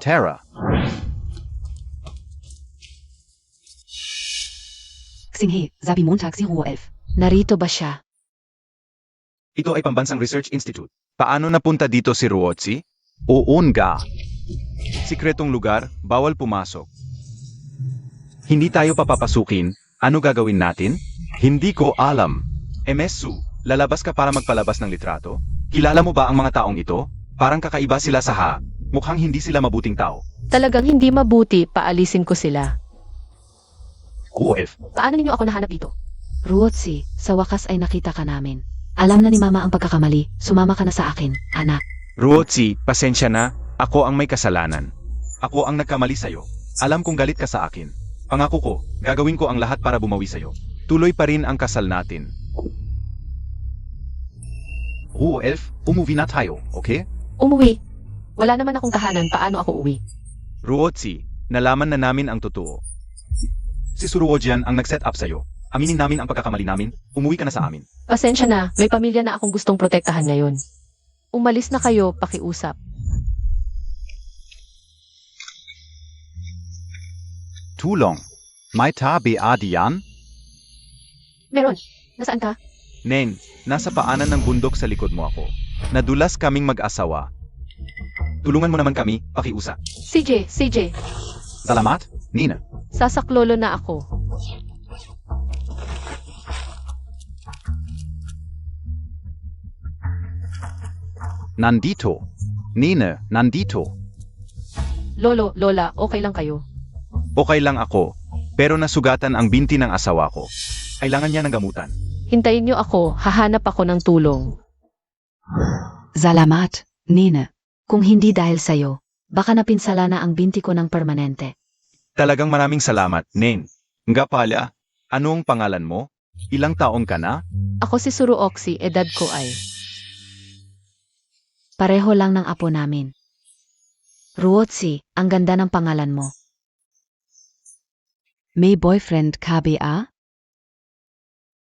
Tara. Xinghe, sabi Montag si Ruo 11. Narito ba siya? Ito ay Pambansang Research Institute. Paano napunta dito si Ruotsi? Oonga. Sikretong lugar, bawal pumasok. Hindi tayo papapasukin, Ano gagawin natin? Hindi ko alam. Emesu, lalabas ka para magpalabas ng litrato? Kilala mo ba ang mga taong ito? Parang kakaiba sila sa mukhang hindi sila mabuting tao. Talagang hindi mabuti, paalisin ko sila. UF. Paano ninyo ako nahanap dito? Ruotsi, sa wakas ay nakita ka namin. Alam na ni Mama ang pagkakamali, sumama ka na sa akin, anak. Ruotsi, pasensya na. Ako ang may kasalanan. Ako ang nagkamali sa'yo. Alam kong galit ka sa akin. Pangako ko, gagawin ko ang lahat para bumawi sa'yo. Tuloy pa rin ang kasal natin. Elf, umuwi na tayo, okay? Umuwi. Wala naman akong tahanan, paano ako uwi? Ruotsi, nalaman na namin ang totoo. Si Suruojian ang nag-set up sa'yo. Aminin namin ang pagkakamali namin, umuwi ka na sa amin. Pasensya na, may pamilya na akong gustong protektahan ngayon. Umalis na kayo, pakiusap. Tulong. May tabi diyan? Meron, nasaan ka? Nen, nasa paanan ng bundok sa likod mo ako. Nadulas kaming mag-asawa. Tulungan mo naman kami, pakiusap. CJ, Salamat, Nina. sasaklolo na ako. Nandito. Nina, nandito. Lolo, Lola, okay lang kayo? Okay lang ako, pero nasugatan ang binti ng asawa ko. Kailangan niya ng gamutan. Hintayin niyo ako, hahanap ako ng tulong. Salamat, Nina. Kung hindi dahil sa'yo, baka napinsala na ang binti ko ng permanente. Talagang maraming salamat, Nen. Nga pala, anong pangalan mo? Ilang taong ka na? Ako si Suruoxi, edad ko ay. Pareho lang ng apo namin. Ruotsi, ang ganda ng pangalan mo. May boyfriend ka ba?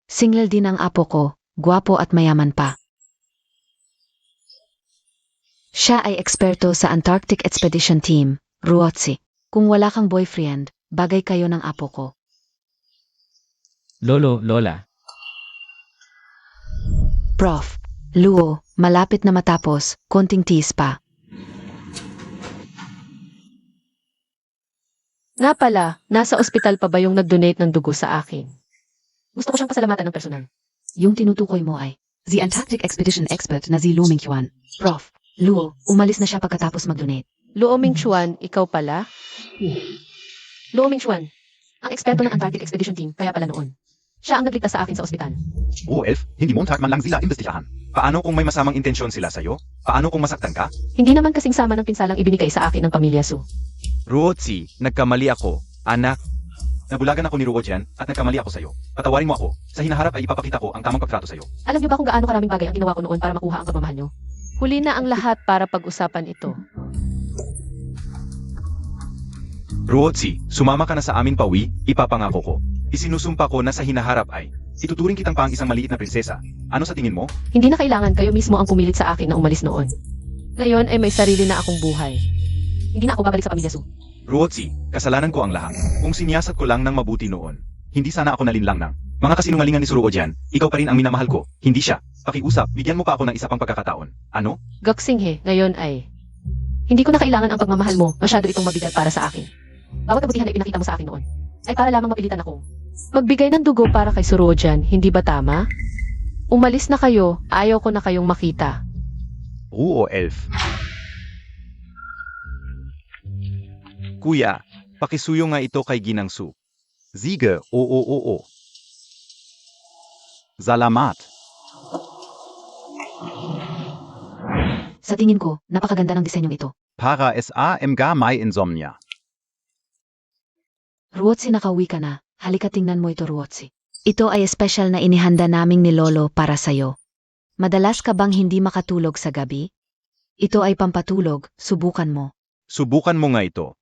Single din ang apo ko, gwapo at mayaman pa. Siya ay eksperto sa Antarctic Expedition Team, Ruotsi. Kung wala kang boyfriend, bagay kayo ng apo ko. Lolo, Lola. Prof. Luo, malapit na matapos, konting tiis pa. Nga pala, nasa ospital pa ba yung nag-donate ng dugo sa akin? Gusto ko siyang pasalamatan ng personal. Yung tinutukoy mo ay, The Antarctic Expedition Expert na si Lu Mingquan. Prof. Luo, umalis na siya pagkatapos mag-donate. Luo Mingchuan, ikaw pala? Luo Mingchuan, ang eksperto ng Antarctic Expedition Team, kaya pala noon. Siya ang nagligtas sa akin sa ospital. Elf, hindi Montag man lang sila imbestigahan. Paano kung may masamang intensyon sila sa'yo? Paano kung masaktan ka? Hindi naman kasing sama ng pinsalang ibinigay sa akin ng pamilya Su. Ruotsi, nagkamali ako. Anak, nabulagan ako ni Ruojian at nagkamali ako sa'yo. Patawarin mo ako. Sa hinaharap ay ipapakita ko ang tamang pagtrato sa'yo. Alam niyo ba kung gaano karaming bagay ang ginawa ko noon para makuha ang pagmamahal niyo? Huli na ang lahat para pag-usapan ito. Ruotsi, sumama ka na sa amin pauwi, ipapangako ko. Isinusumpa ko na sa hinaharap ay, ituturing kitang pang isang maliit na prinsesa. Ano sa tingin mo? Hindi na kailangan kayo mismo ang pumilit sa akin na umalis noon. Ngayon ay may sarili na akong buhay. Hindi na ako babalik sa pamilya Su. Ruotsi, kasalanan ko ang lahat. Kung siniyasat ko lang ng mabuti noon, hindi sana ako nalinlang ng mga kasinungalingan ni Suruojian, ikaw pa rin ang minamahal ko, hindi siya. Pakiusap, bigyan mo pa ako ng isa pang pagkakataon. Ano? Gaksinghe, ngayon ay... Hindi ko na kailangan ang pagmamahal mo, masyado itong mabigat para sa akin. Bawat kabutihan na ipinakita mo sa akin noon, ay para lamang mapilitan akong magbigay ng dugo para kay Suruojian, hindi ba tama? Umalis na kayo, ayaw ko na kayong makita. Elf. Kuya, pakisuyo nga ito kay Ginang Su. Sige, oo. Salamat. Sa tingin ko, napakaganda ng disenyong ito. Para sa mga may insomnia. Ruotsi, nakauwi ka na. Halika tingnan mo ito, Ruotsi. Ito ay espesyal na inihanda naming ni Lolo para sa'yo. Madalas ka bang hindi makatulog sa gabi? Ito ay pampatulog, subukan mo. Subukan mo nga ito.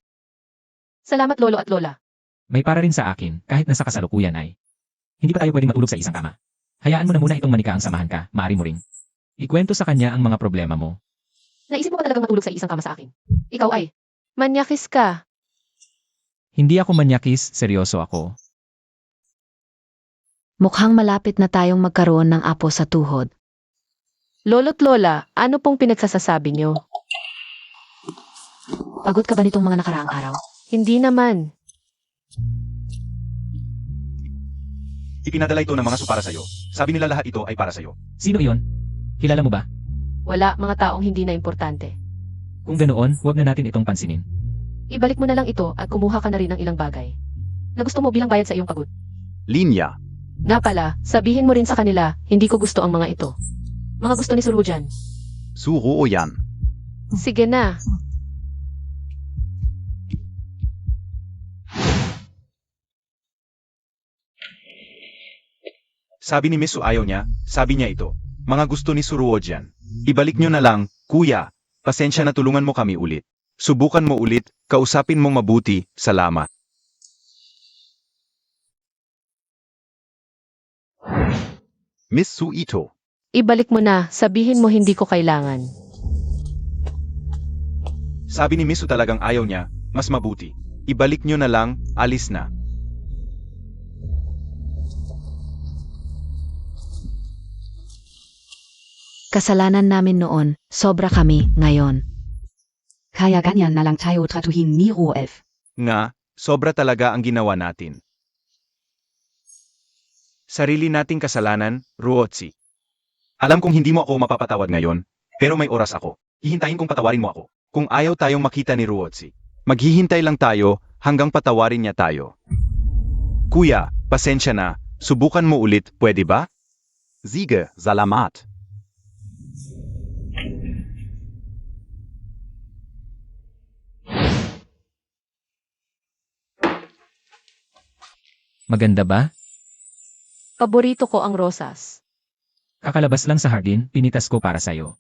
Salamat Lolo at Lola. May para rin sa akin, kahit nasa kasalukuyan ay. Hindi pa tayo pwedeng matulog sa isang kama. Hayaan mo na muna itong manika ang samahan ka, maaari mo ring. Ikwento sa kanya ang mga problema mo. Naisip mo ba talagang matulog sa isang kama sa akin? Ikaw ay manyakis ka. Hindi ako manyakis, seryoso ako. Mukhang malapit na tayong magkaroon ng apo sa tuhod. Lolo't Lola, ano pong pinagsasasabi niyo? Pagod ka ba nitong mga nakaraang araw? Hindi naman. Ipinadala ito ng mga para sa'yo. Sabi nila lahat ito ay para sa'yo. Sino iyon? Kilala mo ba? Wala, mga taong hindi na importante. Kung ganoon, huwag na natin itong pansinin. Ibalik mo na lang ito at kumuha ka na rin ng ilang bagay na gusto mo bilang bayad sa iyong pagod. Linya. Nga pala, sabihin mo rin sa kanila, hindi ko gusto ang mga ito. Mga gusto ni Surujan. Suruoyan. Sige na. Sabi ni Misu ayaw niya, sabi niya ito. Mga gusto ni Suruojan. Ibalik nyo na lang, kuya. Pasensya na tulungan mo kami ulit. Subukan mo ulit, kausapin mong mabuti, salamat. Miss Suito. Ibalik mo na, sabihin mo hindi ko kailangan. Sabi ni Misu talagang ayaw niya, mas mabuti. Ibalik nyo na lang, alis na. Kasalanan namin noon, sobra kami ngayon. Kaya ganyan na lang tayo tratuhin ni Ruoelf. Nga, sobra talaga ang ginawa natin. Sarili nating kasalanan, Ruotsi. Alam kong hindi mo ako mapapatawad ngayon, pero may oras ako. Hihintayin kong patawarin mo ako. Kung ayaw tayong makita ni Ruotsi, maghihintay lang tayo hanggang patawarin niya tayo. Kuya, pasensya na. Subukan mo ulit, pwede ba? Sige, salamat. Maganda ba? Paborito ko ang rosas. Kakalabas lang sa hardin, pinitas ko para sa'yo.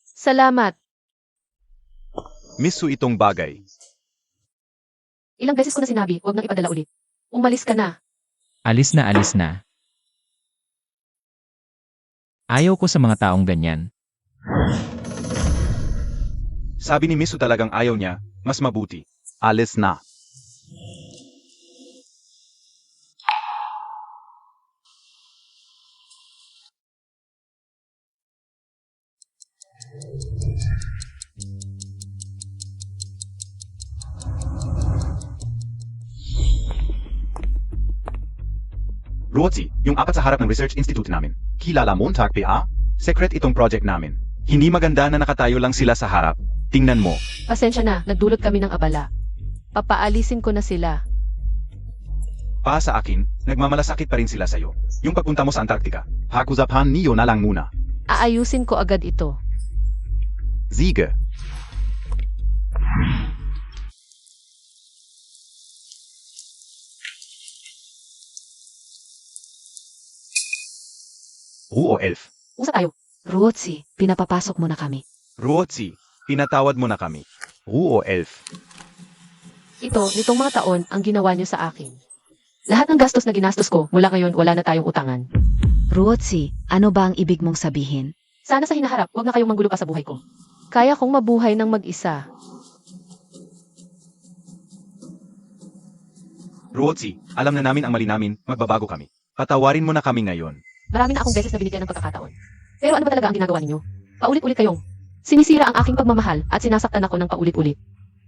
Salamat. Misu itong bagay. Ilang beses ko na sinabi, huwag nang ipadala ulit. Umalis ka na. Alis na alis na. Ayaw ko sa mga taong ganyan. Sabi ni Misu talagang ayaw niya, mas mabuti. Alis na. Ruotsi, yung apat sa harap ng Research Institute namin. Kilala Montag PA? Secret itong project namin. Hindi maganda na nakatayo lang sila sa harap. Tingnan mo. Pasensya na, nagdulot kami ng abala. Papaalisin ko na sila. Pa sa akin, nagmamalasakit pa rin sila sa'yo. Yung pagpunta mo sa Antarctica. Hakuzapan niyo na lang muna. Aayusin ko agad ito. Sige. Ruoelf. Usa tayo. Ruotsi, pinapapasok mo na kami. Ruotsi, pinatawad mo na kami. Ruoelf. Ito, nitong mga taon, ang ginawa niyo sa akin. Lahat ng gastos na ginastos ko, mula ngayon wala na tayong utangan. Ruotsi, ano ba ang ibig mong sabihin? Sana sa hinaharap, huwag na kayong manggulo pa sa buhay ko. Kaya kong mabuhay ng mag-isa. Ruotsi, alam na namin ang mali namin, magbabago kami. Patawarin mo na kami ngayon. Marami na akong beses na binigyan ng pagkakataon. Pero ano ba talaga ang ginagawa ninyo? Paulit-ulit kayong sinisira ang aking pagmamahal at sinasaktan ako ng paulit-ulit.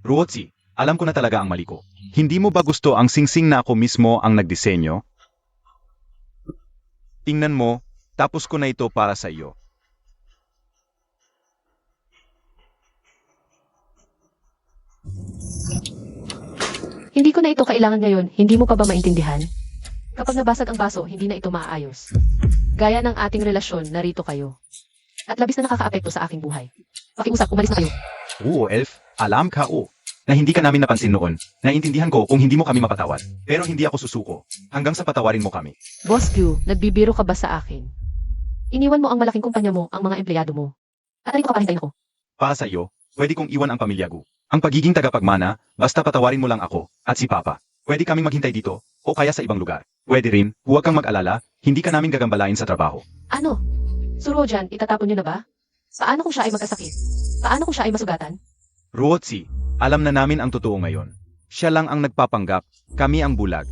Ruotsi, alam ko na talaga ang mali ko. Hindi mo ba gusto ang singsing na ako mismo ang nagdisenyo? Tingnan mo, tapos ko na ito para sa iyo. Hindi ko na ito kailangan ngayon, hindi mo pa ba maintindihan? Kapag nabasag ang baso, hindi na ito maaayos. Gaya ng ating relasyon, narito kayo. At labis na nakakaapekto sa aking buhay. Pakiusap, umalis na kayo. Elf, alam ka na hindi ka namin napansin noon. Naintindihan ko kung hindi mo kami mapatawad. Pero hindi ako susuko. Hanggang sa patawarin mo kami. Boss Q, nagbibiro ka ba sa akin? Iniwan mo ang malaking kumpanya mo, ang mga empleyado mo. At narito ka pa hintayin ako. Para sa iyo, pwede kong iwan ang pamilya ko. Ang pagiging tagapagmana, basta patawarin mo lang ako, at si Papa. Pwede kaming maghintay dito, o kaya sa ibang lugar. Pwede rin, huwag kang mag-alala, hindi ka namin gagambalain sa trabaho. Ano? Surujan, itatapon niyo na ba? Paano kung siya ay magkasakit? Paano kung siya ay masugatan? Ruotsi, alam na namin ang totoo ngayon. Siya lang ang nagpapanggap, kami ang bulag.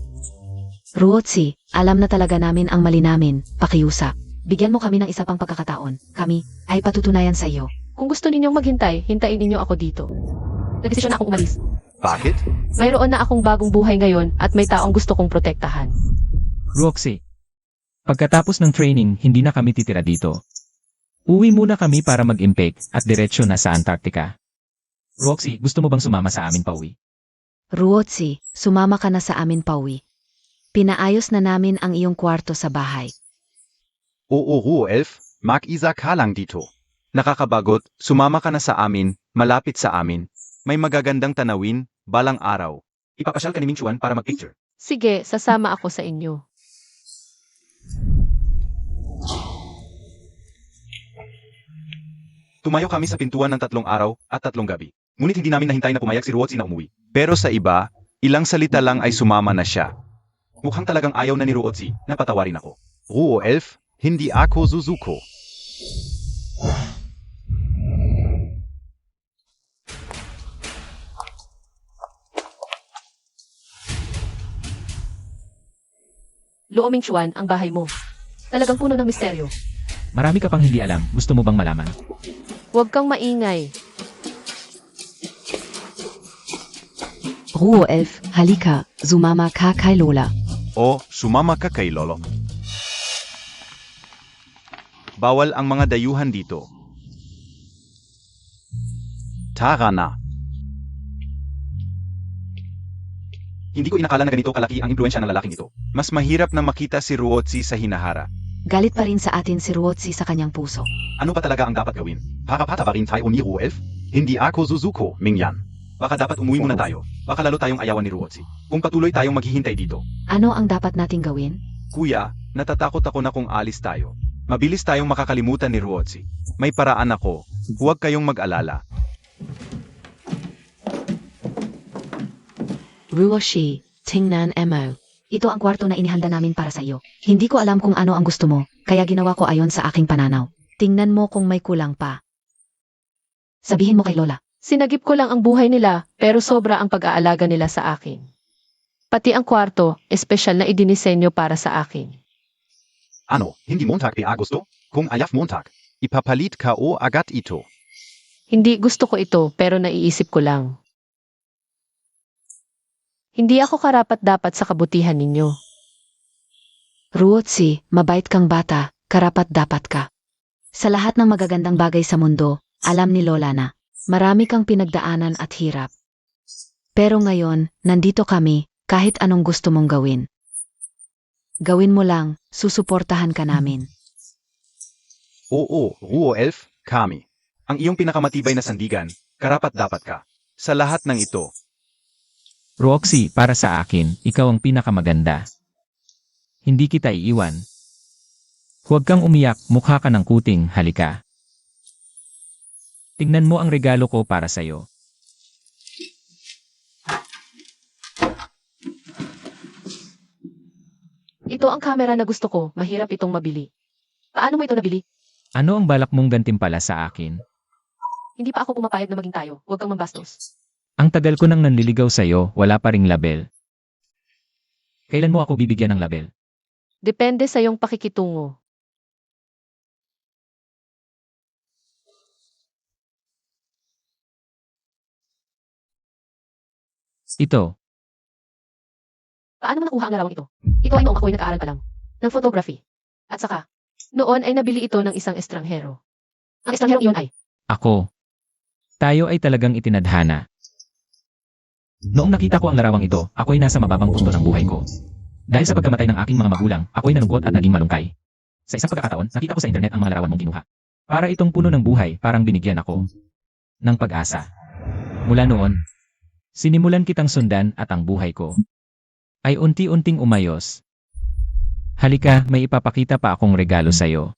Ruotsi, alam na talaga namin ang mali namin, pakiusap. Bigyan mo kami ng isa pang pagkakataon. Kami ay patutunayan sa iyo. Kung gusto ninyong maghintay, hintayin ninyo ako dito. Nagdesisyon na akong umalis. Bakit? Mayroon na akong bagong buhay ngayon at may taong gusto kong protektahan. Roxy, Pagkatapos ng training, hindi na kami titira dito. Uwi muna kami para mag-impake at diretsyo na sa Antarctica. Roxy, gusto mo bang sumama sa amin pauwi? Ruotsi, sumama ka na sa amin pauwi. Pinaayos na namin ang iyong kwarto sa bahay. Oo, Ruo-Elf, mag-isa ka lang dito. Nakakabagot, sumama ka na sa amin, malapit sa amin. May magagandang tanawin, balang araw. Ipapasyal ka ni Ming Chuan para mag-picture. Sige, sasama ako sa inyo. Tumayo kami sa pintuan ng 3 araw at 3 gabi. Ngunit hindi namin nahintay na pumayag si Ruotsi na umuwi. Pero sa iba, ilang salita lang ay sumama na siya. Mukhang talagang ayaw na ni Ruotsi na patawarin ako. Ruo-Elf, hindi ako Suzuko. Luoming Chuan, ang bahay mo. Talagang puno ng misteryo. Marami ka pang hindi alam. Gusto mo bang malaman? Huwag kang maingay. Ruo-Elf, halika, sumama ka kay Lola. O, sumama ka kay Lolo. Bawal ang mga dayuhan dito. Tara na. Hindi ko inakala na ganito kalaki ang impluensya ng lalaking ito. Mas mahirap na makita si Ruotsi sa hinahara. Galit pa rin sa atin si Ruotsi sa kanyang puso. Ano pa talaga ang dapat gawin? Para patawarin tayo ni Ruo-Elf? Hindi ako Suzuko, Mingyan. Baka dapat umuwi muna tayo. Baka lalo tayong ayawan ni Ruotsi. Kung patuloy tayong maghihintay dito. Ano ang dapat nating gawin? Kuya, natatakot ako na kung alis tayo. Mabilis tayong makakalimutan ni Ruotsi. May paraan ako. Huwag kayong mag-alala. Ruoshi, tingnan mo. Ito ang kwarto na inihanda namin para sa iyo. Hindi ko alam kung ano ang gusto mo, kaya ginawa ko ayon sa aking pananaw. Tingnan mo kung may kulang pa. Sabihin mo kay Lola. Sinagip ko lang ang buhay nila, pero sobra ang pag-aalaga nila sa akin. Pati ang kwarto, espesyal na idinisenyo para sa akin. Ano, hindi Montag de Agosto? Kung ayaf Montag, ipapalit ka o agad ito. Hindi gusto ko ito, pero naiisip ko lang. Hindi ako karapat-dapat sa kabutihan ninyo. Ruotsi, mabait kang bata, karapat-dapat ka. Sa lahat ng magagandang bagay sa mundo, alam ni Lola na, marami kang pinagdaanan at hirap. Pero ngayon, nandito kami, kahit anong gusto mong gawin. Gawin mo lang, susuportahan ka namin. Oo, Ruo-Elf, kami. Ang iyong pinakamatibay na sandigan, karapat-dapat ka. Sa lahat ng ito, Roxy, para sa akin, ikaw ang pinakamaganda. Hindi kita iiwan. Huwag kang umiyak, mukha ka ng kuting, halika. Tignan mo ang regalo ko para sa'yo. Ito ang kamera na gusto ko, mahirap itong mabili. Paano mo ito nabili? Ano ang balak mong gantimpala sa akin? Hindi pa ako pumapayag na maging tayo, huwag kang mambastos. Ang tagal ko nang nanliligaw sa'yo, wala pa ring label. Kailan mo ako bibigyan ng label? Depende sa iyong pakikitungo. Ito, Paano mo nakuha ang larawang ito? Ito ay noong ako'y nag-aaral pa lang, ng photography. At saka, noon ay nabili ito ng isang estranghero. Ang estranghero iyon ay, ako. Tayo ay talagang itinadhana. Noong nakita ko ang larawang ito, ako'y nasa mababang punto ng buhay ko. Dahil sa pagkamatay ng aking mga magulang, ako'y nalungkot at naging malungkay. Sa isang pagkakataon, nakita ko sa internet ang mga larawan mong kinuha. Para itong puno ng buhay, parang binigyan ako ng pag-asa. Mula noon, sinimulan kitang sundan at ang buhay ko ay unti-unting umayos. Halika, may ipapakita pa akong regalo sa'yo.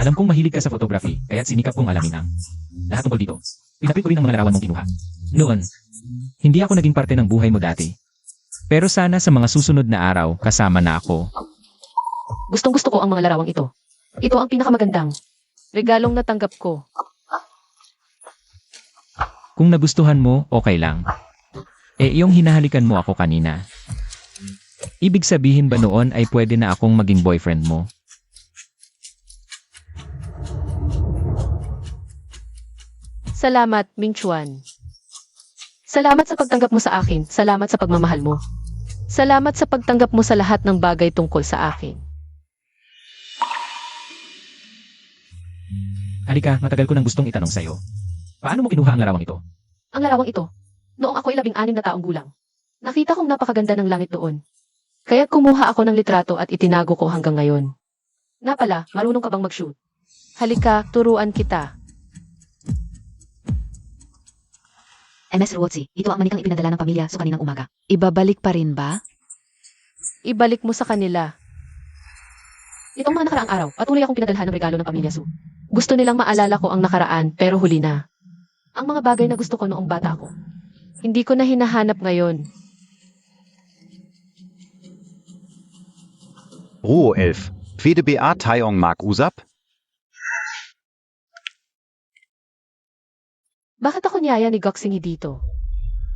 Alam kong mahilig ka sa photography, kaya't sinikap kong alamin ang lahat tungkol dito. Pinapit ko rin ang mga larawan mong kinuha. Noon, hindi ako naging parte ng buhay mo dati. Pero sana sa mga susunod na araw, kasama na ako. gustong-gusto ko ang mga larawang ito. Ito ang pinakamagandang regalong natanggap ko. Kung nagustuhan mo, okay lang. Iyong hinahalikan mo ako kanina. Ibig sabihin ba noon ay pwede na akong maging boyfriend mo? Salamat, Ming Chuan. Salamat sa pagtanggap mo sa akin. Salamat sa pagmamahal mo. Salamat sa pagtanggap mo sa lahat ng bagay tungkol sa akin. Halika, matagal ko nang gustong itanong sa'yo. Paano mo kinuha ang larawang ito? Ang larawang ito, noong ako'y 16 na taong gulang. Nakita kong napakaganda ng langit doon. Kaya kumuha ako ng litrato at itinago ko hanggang ngayon. Nga pala, marunong ka bang mag-shoot? Halika, turuan kita. MS Ruotsi, ito ang manikang ipinadala ng pamilya so kaninang umaga. Ibabalik pa rin ba? Ibalik mo sa kanila. Itong mga nakaraang araw, patuloy akong pinadalhan ng regalo ng pamilya Su. Gusto nilang maalala ko ang nakaraan pero huli na. Ang mga bagay na gusto ko noong bata ako. Hindi ko na hinahanap ngayon. Ruo 11. VDBA Tayong Mark Usap? Bakit ako niyaya ni Goxinghi dito?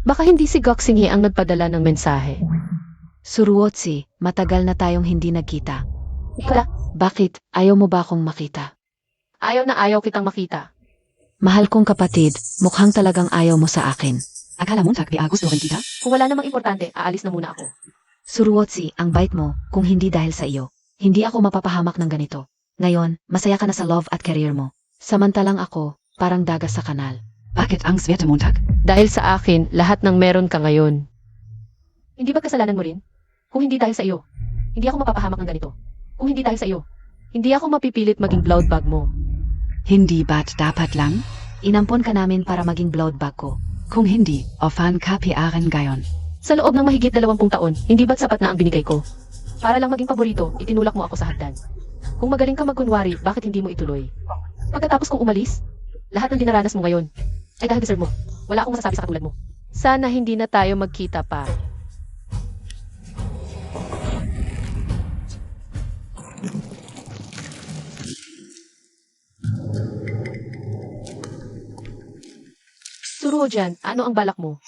Baka hindi si Goxinghi ang nagpadala ng mensahe. Suruotsi, matagal na tayong hindi nagkita. Wala. Bakit? Ayaw mo ba akong makita? Ayaw na ayaw kitang makita. Mahal kong kapatid, mukhang talagang ayaw mo sa akin. Akala Montag PA gusto rin kita? Kung wala namang importante, aalis na muna ako. Suruotsi, ang bait mo, kung hindi dahil sa iyo. Hindi ako mapapahamak ng ganito. Ngayon, masaya ka na sa love at career mo. Samantalang ako, parang dagas sa kanal. Bakit ang swerte Montag? Dahil sa akin, lahat ng meron ka ngayon. Hindi ba kasalanan mo rin? Kung hindi dahil sa iyo, hindi ako mapapahamak ng ganito. Kung hindi dahil sa iyo, hindi ako mapipilit maging blood bag mo. Hindi ba't dapat lang? Inampon ka namin para maging blood bag ko. Kung hindi, ofan ka PA rin gayon. Sa loob ng mahigit 20 taon, hindi ba't sapat na ang binigay ko? Para lang maging paborito, itinulak mo ako sa hagdan. Kung magaling ka magkunwari, bakit hindi mo ituloy? Pagkatapos kong umalis, lahat ng dinaranas mo ngayon, ay dahil deserve mo. Wala akong masasabi sa katulad mo. Sana hindi na tayo magkita pa. Suruo dyan, ano ang balak mo?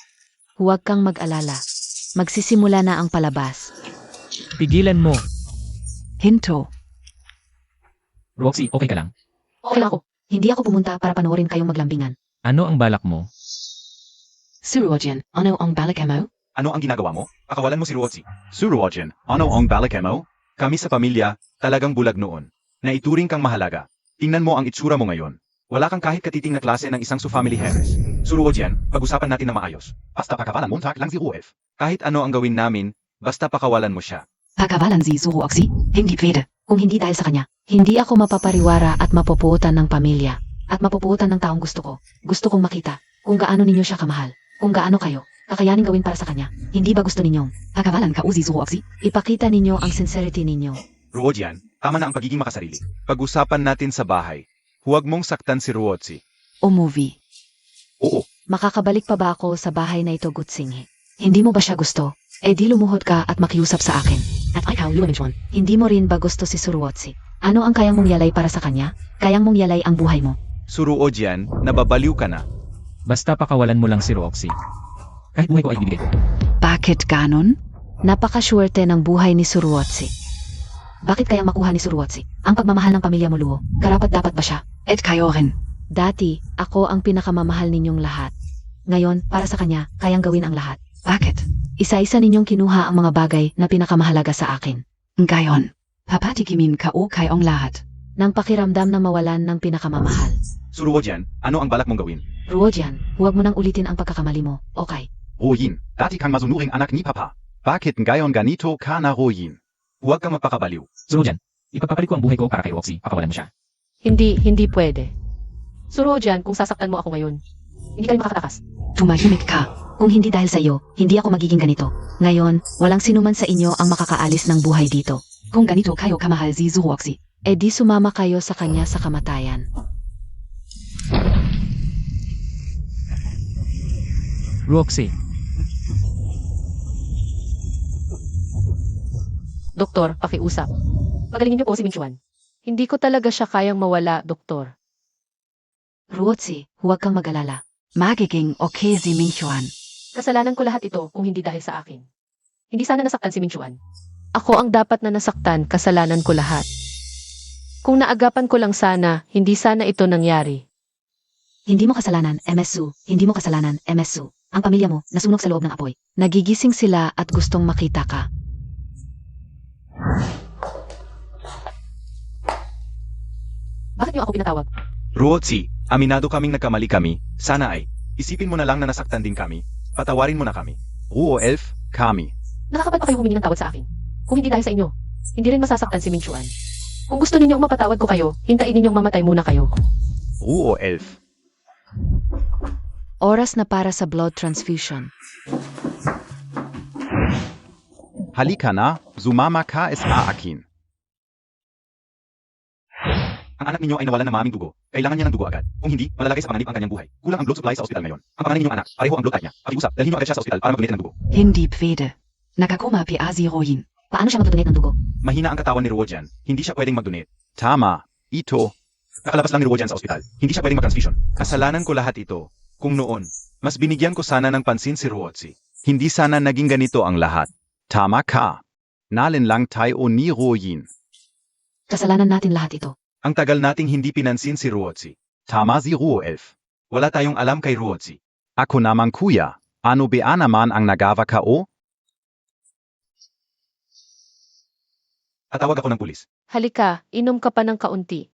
Huwag kang mag-alala. Magsisimula na ang palabas. Pigilan mo. Hinto. Roxy, okay ka lang? Okay lang ako. Hindi ako pumunta para panoorin kayong maglambingan. Ano ang balak mo? Suruojian, ano ang balakamo? Ano ang ginagawa mo? Pakawalan mo si Ruotsi. Suruojan, ano ang balakemo? Kami sa pamilya, talagang bulag noon. Naituring kang mahalaga. Tingnan mo ang itsura mo ngayon. Wala kang kahit katiting na klase ng isang Su-family heiress. Suruojan, pag-usapan natin na maayos. Basta pakawalan mo lang si Ruef. Kahit ano ang gawin namin, basta pakawalan mo siya. Pagkawalan si Suruoksi, hindi pwede. Kung hindi dahil sa kanya, hindi ako mapapariwara at mapupuutan ng pamilya. At mapupuutan ng taong gusto ko. Gusto kong makita kung gaano ninyo siya kamahal. Kung gaano kayo, kakayanin gawin para sa kanya. Hindi ba gusto ninyong Pagkawalan ka uzi Suruoksi? ipakita ninyo ang sincerity ninyo? Ruojan, tama na ang pagiging makasarili. Pag-usapan natin sa bahay. Huwag mong saktan si Ruotsi. O movie? Oo, Makakabalik pa ba ako sa bahay na ito, Gutsinghe? Hindi mo ba siya gusto? Eh di lumuhod ka at makiusap sa akin. At ikaw, Luanjuan. Hindi mo rin ba gusto si Suruotsi? Ano ang kayang mong yalay para sa kanya? Kayang mong yalay ang buhay mo. Suruojan, nababaliw ka na. Basta pakawalan mo lang si Roxy. Kahit buhay ko ay bibigay ko. Bakit ganon? Napakaswerte ng buhay ni Suruotsi. Bakit kayang makuha ni Suruotsi ang pagmamahal ng pamilya mo, Luo? Karapat dapat ba siya? Et kayo rin. Dati, ako ang pinakamamahal ninyong lahat. Ngayon, para sa kanya, kayang gawin ang lahat. Bakit? Isa-isa ninyong kinuha ang mga bagay na pinakamahalaga sa akin. Gayon. Papatikimin ka o kayong lahat. Nang pakiramdam na mawalan ng pinakamamahal. Suruojan, ano ang balak mong gawin? Ruojian, huwag mo nang ulitin ang pagkakamali mo, okay? Royin, dati kang masunuring anak ni Papa. Bakit ngayon ganito ka na Royin? Huwag kang magpakabaliw. Suruojan, ipagpapalit ko ang buhay ko para kay Roxy. Pakawalan mo siya. Hindi pwede. Suruo dyan kung sasaktan mo ako ngayon. Hindi ka rin makakatakas. Tumahimik ka. Kung hindi dahil sa iyo, hindi ako magiging ganito. Ngayon, walang sinuman sa inyo ang makakaalis ng buhay dito. Kung ganito kayo kamahal si Suruoksi. E di sumama kayo sa kanya sa kamatayan. Roxy, Doktor, pakiusap. Pagalingin niyo po si Ming Chuan. Hindi ko talaga siya kayang mawala, Doktor. Ruotsi, huwag kang mag-alala. Magiging okay si Mingchuan. Kasalanan ko lahat ito kung hindi dahil sa akin. Hindi sana nasaktan si Ming Chuan. Ako ang dapat na nasaktan, kasalanan ko lahat. Kung naagapan ko lang sana, hindi sana ito nangyari. Hindi mo kasalanan, MSU. Hindi mo kasalanan, MSU. Ang pamilya mo, nasunog sa loob ng apoy. Nagigising sila at gustong makita ka. Bakit niyo ako pinatawag? Ruotsi, aminado kaming nagkamali kami. Sana ay, isipin mo na lang na nasaktan din kami. Patawarin mo na kami. Ruo Elf, kami. Nakakapal pa kayo humingi ng tawad sa akin. Kung hindi dahil sa inyo, hindi rin masasaktan si Ming Chuan. Kung gusto ninyong mapatawad ko kayo, hintayin ninyong mamatay muna kayo. Ruo Elf. Oras na para sa blood transfusion. Halika na, sumama ka sa akin. Ang anak ninyo ay nawalan ng maming dugo. Kailangan niya ng dugo agad. Kung hindi, malalagay sa panganib ang kanyang buhay. Kulang ang blood supply sa ospital ngayon. Ang panganay ninyong anak, pareho ang blood type niya. Pakiusap, dalhin niyo agad siya sa ospital para mag-donate ng dugo. Hindi pwede. Nakakoma PA Royin. Paano siya magdodonate ng dugo? Mahina ang katawan ni Ruojian. Hindi siya pwedeng mag-donate. Tama. Ito. Nakalabas lang ni Ruojian sa ospital. Hindi siya pwedeng mag-transfusion. Kasalanan ko lahat ito. Kung noon, mas binigyan ko sana ng pansin si Ruotsi. Hindi sana naging ganito ang lahat. Tama ka. Nalin lang tayo ni Ruoyin. Kasalanan natin lahat ito. Ang tagal nating hindi pinansin si Ruotsi. Tama si Ruo Elf. Wala tayong alam kay Ruotsi. Ako naman kuya. Ano ba naman ang nagawa ka o? Tatawag ako ng pulis. Halika, inom ka pa ng kaunti.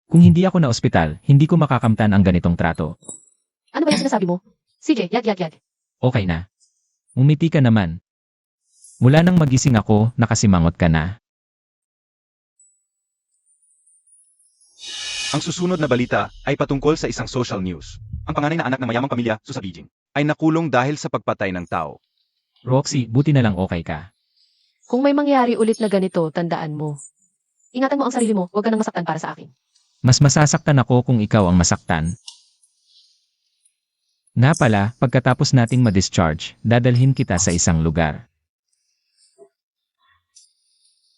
Kung hindi ako na ospital, hindi ko makakamtan ang ganitong trato. Ano ba yung sinasabi mo? CJ, yag. Okay na. Umiti ka naman. Mula nang magising ako, nakasimangot ka na. Ang susunod na balita ay patungkol sa isang social news. Ang panganay na anak ng mayamang pamilya, Susa Beijing, ay nakulong dahil sa pagpatay ng tao. Roxy, buti na lang okay ka. Kung may mangyari ulit na ganito, tandaan mo. Ingatan mo ang sarili mo, huwag ka nang masaktan para sa akin. Mas masasaktan ako kung ikaw ang masaktan. Na pala, pagkatapos nating ma-discharge, dadalhin kita sa isang lugar.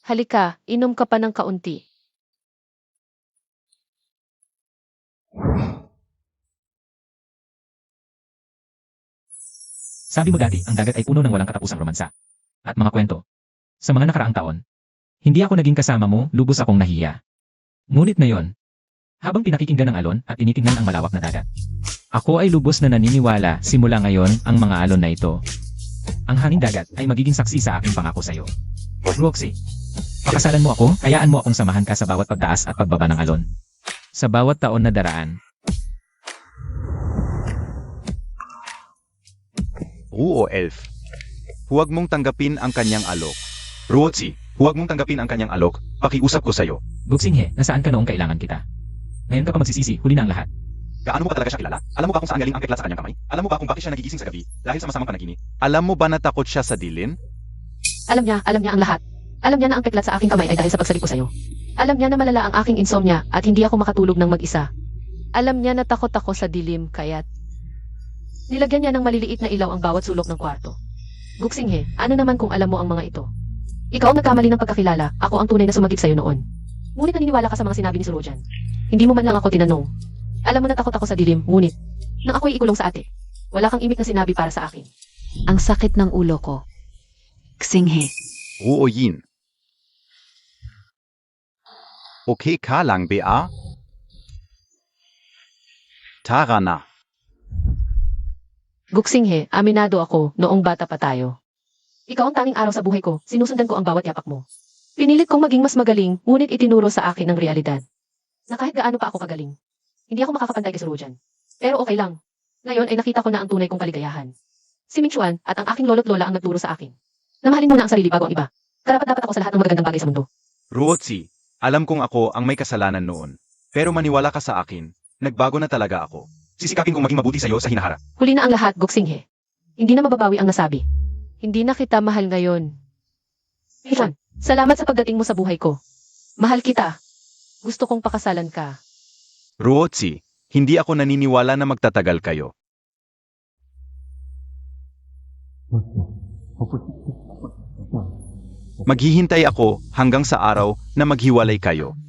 Halika, inom ka pa ng kaunti. Sabi mo dati, ang dagat ay puno ng walang katapusang romansa. At mga kwento. Sa mga nakaraang taon, hindi ako naging kasama mo, lubos akong nahiya. Ngunit ngayon, habang pinakikinggan ng alon at tinitingnan ang malawak na dagat, ako ay lubos na naniniwala simula ngayon ang mga alon na ito. Ang hanging dagat ay magiging saksi sa aking pangako sa iyo. Roxy, pakasalan mo ako, hayaan mo akong samahan ka sa bawat pagtaas at pagbaba ng alon. Sa bawat taon na daraan. Ruo Elf. Huwag mong tanggapin ang kanyang alok. Ruotsi, huwag mong tanggapin ang kanyang alok. Pakiusap ko sa'yo. Guxinghe, nasaan ka noong kailangan kita? Ngayon ka pa magsisisi, huli na ang lahat. Gaano mo ba talaga siya kilala? Alam mo ba kung saan galing ang peklat sa kanyang kamay? Alam mo ba kung bakit siya nagigising sa gabi dahil sa masamang panaginip? Alam mo ba na takot siya sa dilin? Alam niya ang lahat. Alam niya na ang peklat sa aking kamay ay dahil sa pagsalik ko sa'yo. Alam niya na malala ang aking insomnia at hindi ako makatulog ng mag-isa. Alam niya na takot ako sa dilim kaya't nilagyan niya ng maliliit na ilaw ang bawat sulok ng kwarto. Guxinghe, ano naman kung alam mo ang mga ito? Ikaw ang nagkamali ng pagkakilala, ako ang tunay na sumagip sa'yo noon. Ngunit naniniwala ka sa mga sinabi ni Surojan. Hindi mo man lang ako tinanong. Alam mo na takot ako sa dilim, ngunit nang ako'y ikulong sa ate, wala kang imik na sinabi para sa akin. Ang sakit ng ulo ko. Xinghe. Ruo Yin. Okay ka lang, Bea? Tara na. Guxinghe, aminado ako noong bata pa tayo. Ikaw ang tanging araw sa buhay ko, sinusundan ko ang bawat yapak mo. Pinilit kong maging mas magaling, ngunit itinuro sa akin ang realidad. Na kahit gaano pa ako kagaling, hindi ako makakapantay kay Surojan. Pero okay lang. Ngayon ay nakita ko na ang tunay kong kaligayahan. Si Ming Chuan at ang aking lolo't lola ang nagturo sa akin. Na mahalin muna ang sarili bago ang iba. Karapat-dapat ako sa lahat ng magagandang bagay sa mundo. Ruotsi, alam kong ako ang may kasalanan noon. Pero maniwala ka sa akin, nagbago na talaga ako. Sisikapin kong maging mabuti sa'yo sa hinaharap. Huli na ang lahat, Guxinghe. Hindi na mababawi ang nasabi. Hindi na kita mahal ngayon. Chuan, salamat sa pagdating mo sa buhay ko. Mahal kita. Gusto kong pakasalan ka. Ruotsi, hindi ako naniniwala na magtatagal kayo. Maghihintay ako hanggang sa araw na maghiwalay kayo.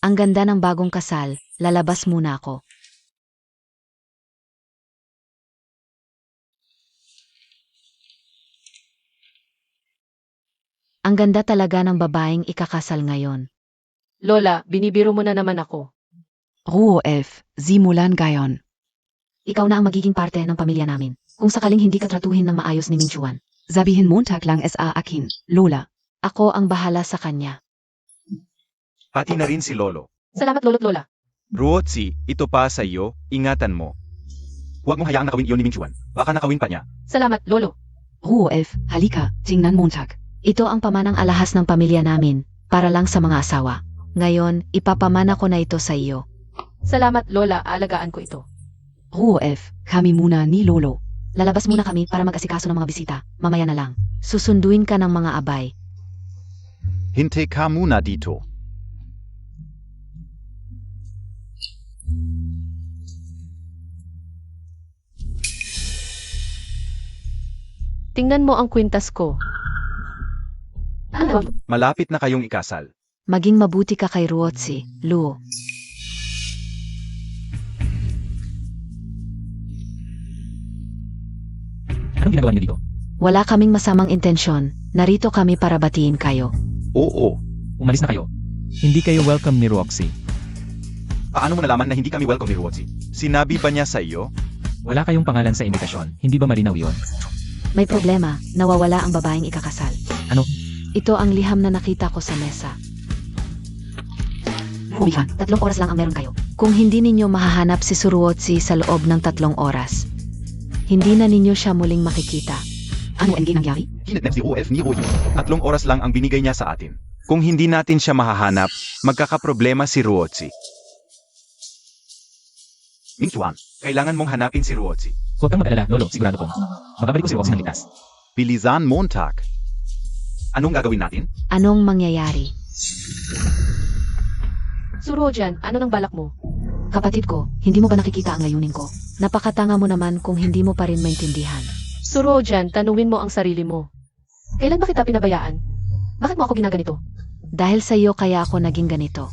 Ang ganda ng bagong kasal, lalabas muna ako. Ang ganda talaga ng babaeng ikakasal ngayon. Lola, binibiro mo na naman ako. Ruo 11, Simulan Gayon. Ikaw na ang magiging parte ng pamilya namin. Kung sakaling hindi ka tratuhin ng maayos ni Ming Chuan, Sabihin Montag lang sa akin, Lola. ako ang bahala sa kanya. Pati na rin si Lolo. Salamat lolo't lola. Ruotsi, ito pa sa iyo, ingatan mo. Huwag mong hayaang nakawin iyon ni Ming Chuan. Baka nakawin pa niya. Salamat lolo. Ruo 11, halika, tingnan Montag. Ito ang pamanang alahas ng pamilya namin, para lang sa mga asawa. Ngayon, ipapamana ko na ito sa iyo. Salamat lola, aalagaan ko ito. Ruo 11, kami muna ni Lolo. Lalabas muna kami para mag-asikaso ng mga bisita. Mamaya na lang. Susunduin ka ng mga abay. Hinte ka muna dito. Tingnan mo ang kwintas ko. Ano? Malapit na kayong ikasal. Maging mabuti ka kay Ruotsi, Luo. Anong ginagawa niyo dito? Wala kaming masamang intensyon. Narito kami para batiin kayo. Oo. Umalis na kayo. Hindi kayo welcome ni Roxy. Paano mo nalaman na hindi kami welcome ni Ruotsi? Sinabi ba niya sa iyo? Wala kayong pangalan sa invitasyon. Hindi ba malinaw yun? May problema, nawawala ang babaeng ikakasal. Ano? Ito ang liham na nakita ko sa mesa. Humika, 3 oras lang ang meron kayo. Kung hindi ninyo mahahanap si Suruotsi sa loob ng 3 oras, hindi na ninyo siya muling makikita. ano ang nangyari? Hinatnap si OF ni Roy. 3 oras lang ang binigay niya sa atin. Kung hindi natin siya mahahanap, magkakaproblema si Ruotsi. Ming Chuan, kailangan mong hanapin si Ruotsi. Huwag kang mag-alala, Lolo. Sigurado ko. Mababalik ko si Roxy ng ligtas. Bilisan Montag. Anong gagawin natin? Anong mangyayari? Surojan, ano nang balak mo? Kapatid ko, hindi mo ba nakikita ang layunin ko? Napakatanga mo naman kung hindi mo pa rin maintindihan. Surojan, tanungin mo ang sarili mo. Kailan ba kita pinabayaan? Bakit mo ako ginaganito? Dahil sa iyo kaya ako naging ganito.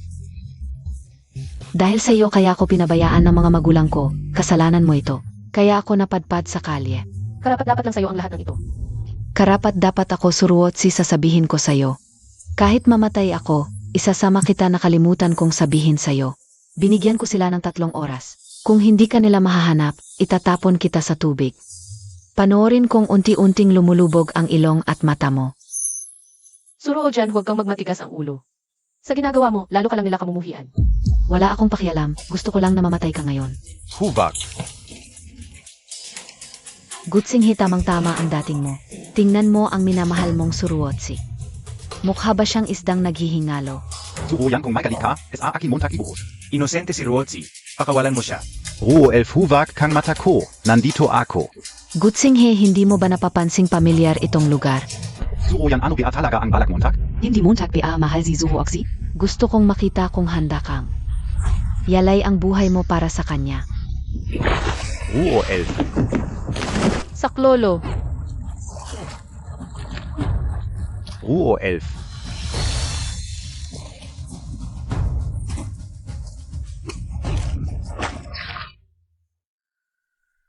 Dahil sa iyo kaya ako pinabayaan ng mga magulang ko, kasalanan mo ito. Kaya ako napadpad sa kalye. Karapat-dapat lang sa'yo ang lahat ng ito. Karapat dapat ako Suruotsi sasabihin ko sa'yo. Kahit mamatay ako, isasama kita nakalimutan kong sabihin sa'yo. Binigyan ko sila ng 3 oras. Kung hindi ka nila mahahanap, itatapon kita sa tubig. Panoorin kong unti-unting lumulubog ang ilong at mata mo. Surojan, huwag kang magmatigas ang ulo. Sa ginagawa mo, lalo ka lang nila kamumuhian. Wala akong pakialam, gusto ko lang na mamatay ka ngayon. Hubak. Gutsinghe tamang-tama ang dating mo. Tingnan mo ang minamahal mong Suruotsi. Mukha ba siyang isdang naghihingalo? Suoyan kung may kalita, sa akin Montag ibuhos. Inosente si Ruotsi. Pakawalan mo siya. Ruo elf huvak kang mata ko. Nandito ako. Gutsinghe, hindi mo ba napapansing pamilyar itong lugar? Suoyan ano ba talaga ang balak Montag? Hindi Montag pa mahal si Roxy? Gusto kong makita kung handa kang. Yalay ang buhay mo para sa kanya. Ruo elf. Saklolo, Ruo elf.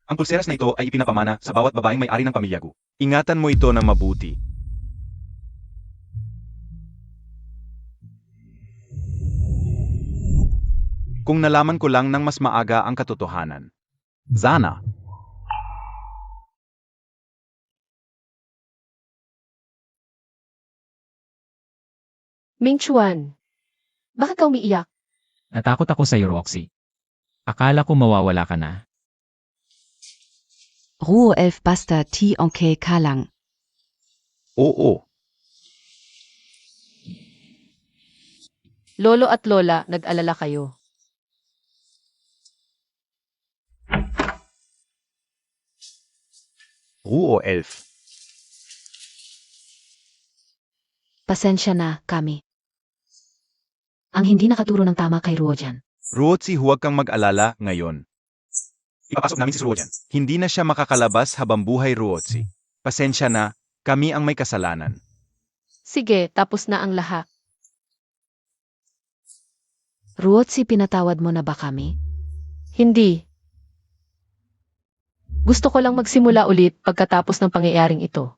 Ang pulseras na ito ay ipinapamana sa bawat babaeng may-ari ng pamilya ko. Ingatan mo ito na mabuti. Kung nalaman ko lang ng mas maaga ang katotohanan. Sana. Ming Chuan. Bakit ka umiiyak? Natakot ako sa iyo, Roxy. Akala ko mawawala ka na. Ruo 11 basta ti onke kalang. Oo. Lolo at Lola, nag-alala kayo. Ruo elf. Pasensya na, kami. Ang hindi nakaturo ng tama kay Ruojan. Ruotsi, huwag kang mag-alala ngayon. Ipapasok namin si Suojan. Hindi na siya makakalabas habang buhay Ruotsi. Pasensya na, kami ang may kasalanan. Sige, tapos na ang lahat. Ruotsi, pinatawad mo na ba kami? Hindi. Gusto ko lang magsimula ulit pagkatapos ng pangyayaring ito.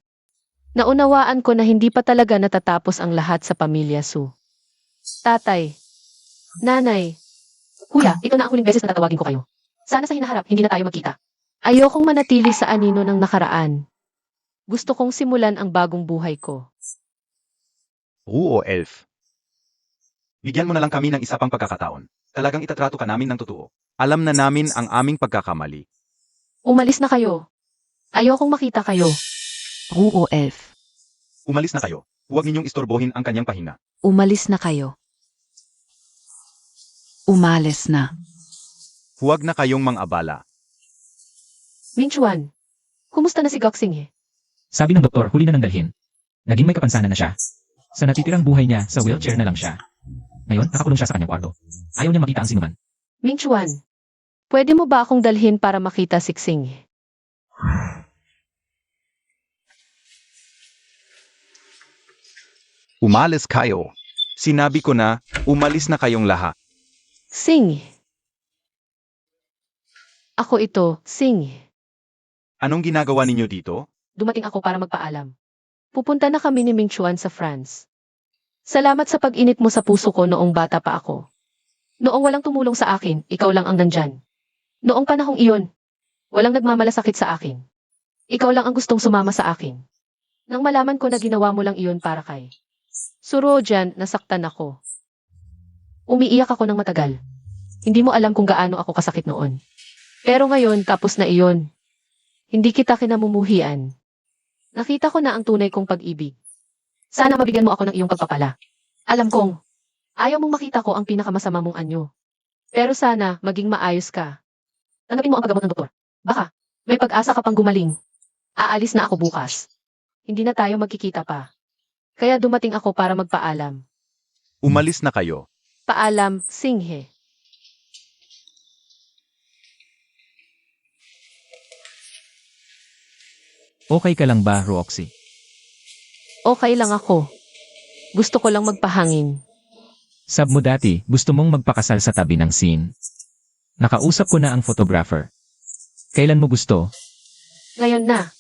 Naunawaan ko na hindi pa talaga natatapos ang lahat sa pamilya Su. Tatay, nanay, Kuya, ito na ang huling beses na tatawagin ko kayo. Sana sa hinaharap, hindi na tayo magkita. Ayokong manatili sa anino ng nakaraan. Gusto kong simulan ang bagong buhay ko. Ruo Elf. Bigyan mo na lang kami ng isa pang pagkakataon. Talagang itatrato ka namin ng totoo. Alam na namin ang aming pagkakamali. Umalis na kayo. Ayokong makita kayo. Ruo 11. Umalis na kayo. Huwag ninyong istorbohin ang kanyang pahinga. Umalis na kayo. Umalis na. Huwag na kayong mang-abala. Mingchuan, kumusta na si Goxing? Sabi ng doktor, huli na nang dalhin. Naging may kapansanan na siya. Sa natitirang buhay niya, sa wheelchair na lang siya. Ngayon, nakakulong siya sa kanyang kwarto. Ayaw niya makita ang sinuman. Mingchuan, Pwede mo ba akong dalhin para makita si Xing? Umalis kayo. Sinabi ko na, umalis na kayong lahat. Xing. Ako ito, Xing. Anong ginagawa ninyo dito? dumating ako para magpaalam. Pupunta na kami ni Ming Chuan sa France. Salamat sa pag-init mo sa puso ko noong bata pa ako. Noong walang tumulong sa akin, ikaw lang ang nandyan. Noong panahong iyon, walang nagmamalasakit sa akin. Ikaw lang ang gustong sumama sa akin. Nang malaman ko na ginawa mo lang iyon para kay Surojan, nasaktan ako. umiiyak ako ng matagal. Hindi mo alam kung gaano ako kasakit noon. Pero ngayon, tapos na iyon. Hindi kita kinamumuhian. Nakita ko na ang tunay kong pag-ibig. Sana mabigyan mo ako ng iyong pagpapala. Alam kong, ayaw mong makita ko ang pinakamasama mong anyo. Pero sana, maging maayos ka. Tanggapin mo ang paggamot ng doktor. Baka, may pag-asa ka pang gumaling. Aalis na ako bukas. Hindi na tayo magkikita pa. Kaya dumating ako para magpaalam. Umalis na kayo. Paalam, Singhe. Okay ka lang ba, Roxy? Okay lang ako. Gusto ko lang magpahangin. Sab mo dati, gusto mong magpakasal sa tabi ng scene. Nakausap ko na ang photographer. Kailan mo gusto? Ngayon na,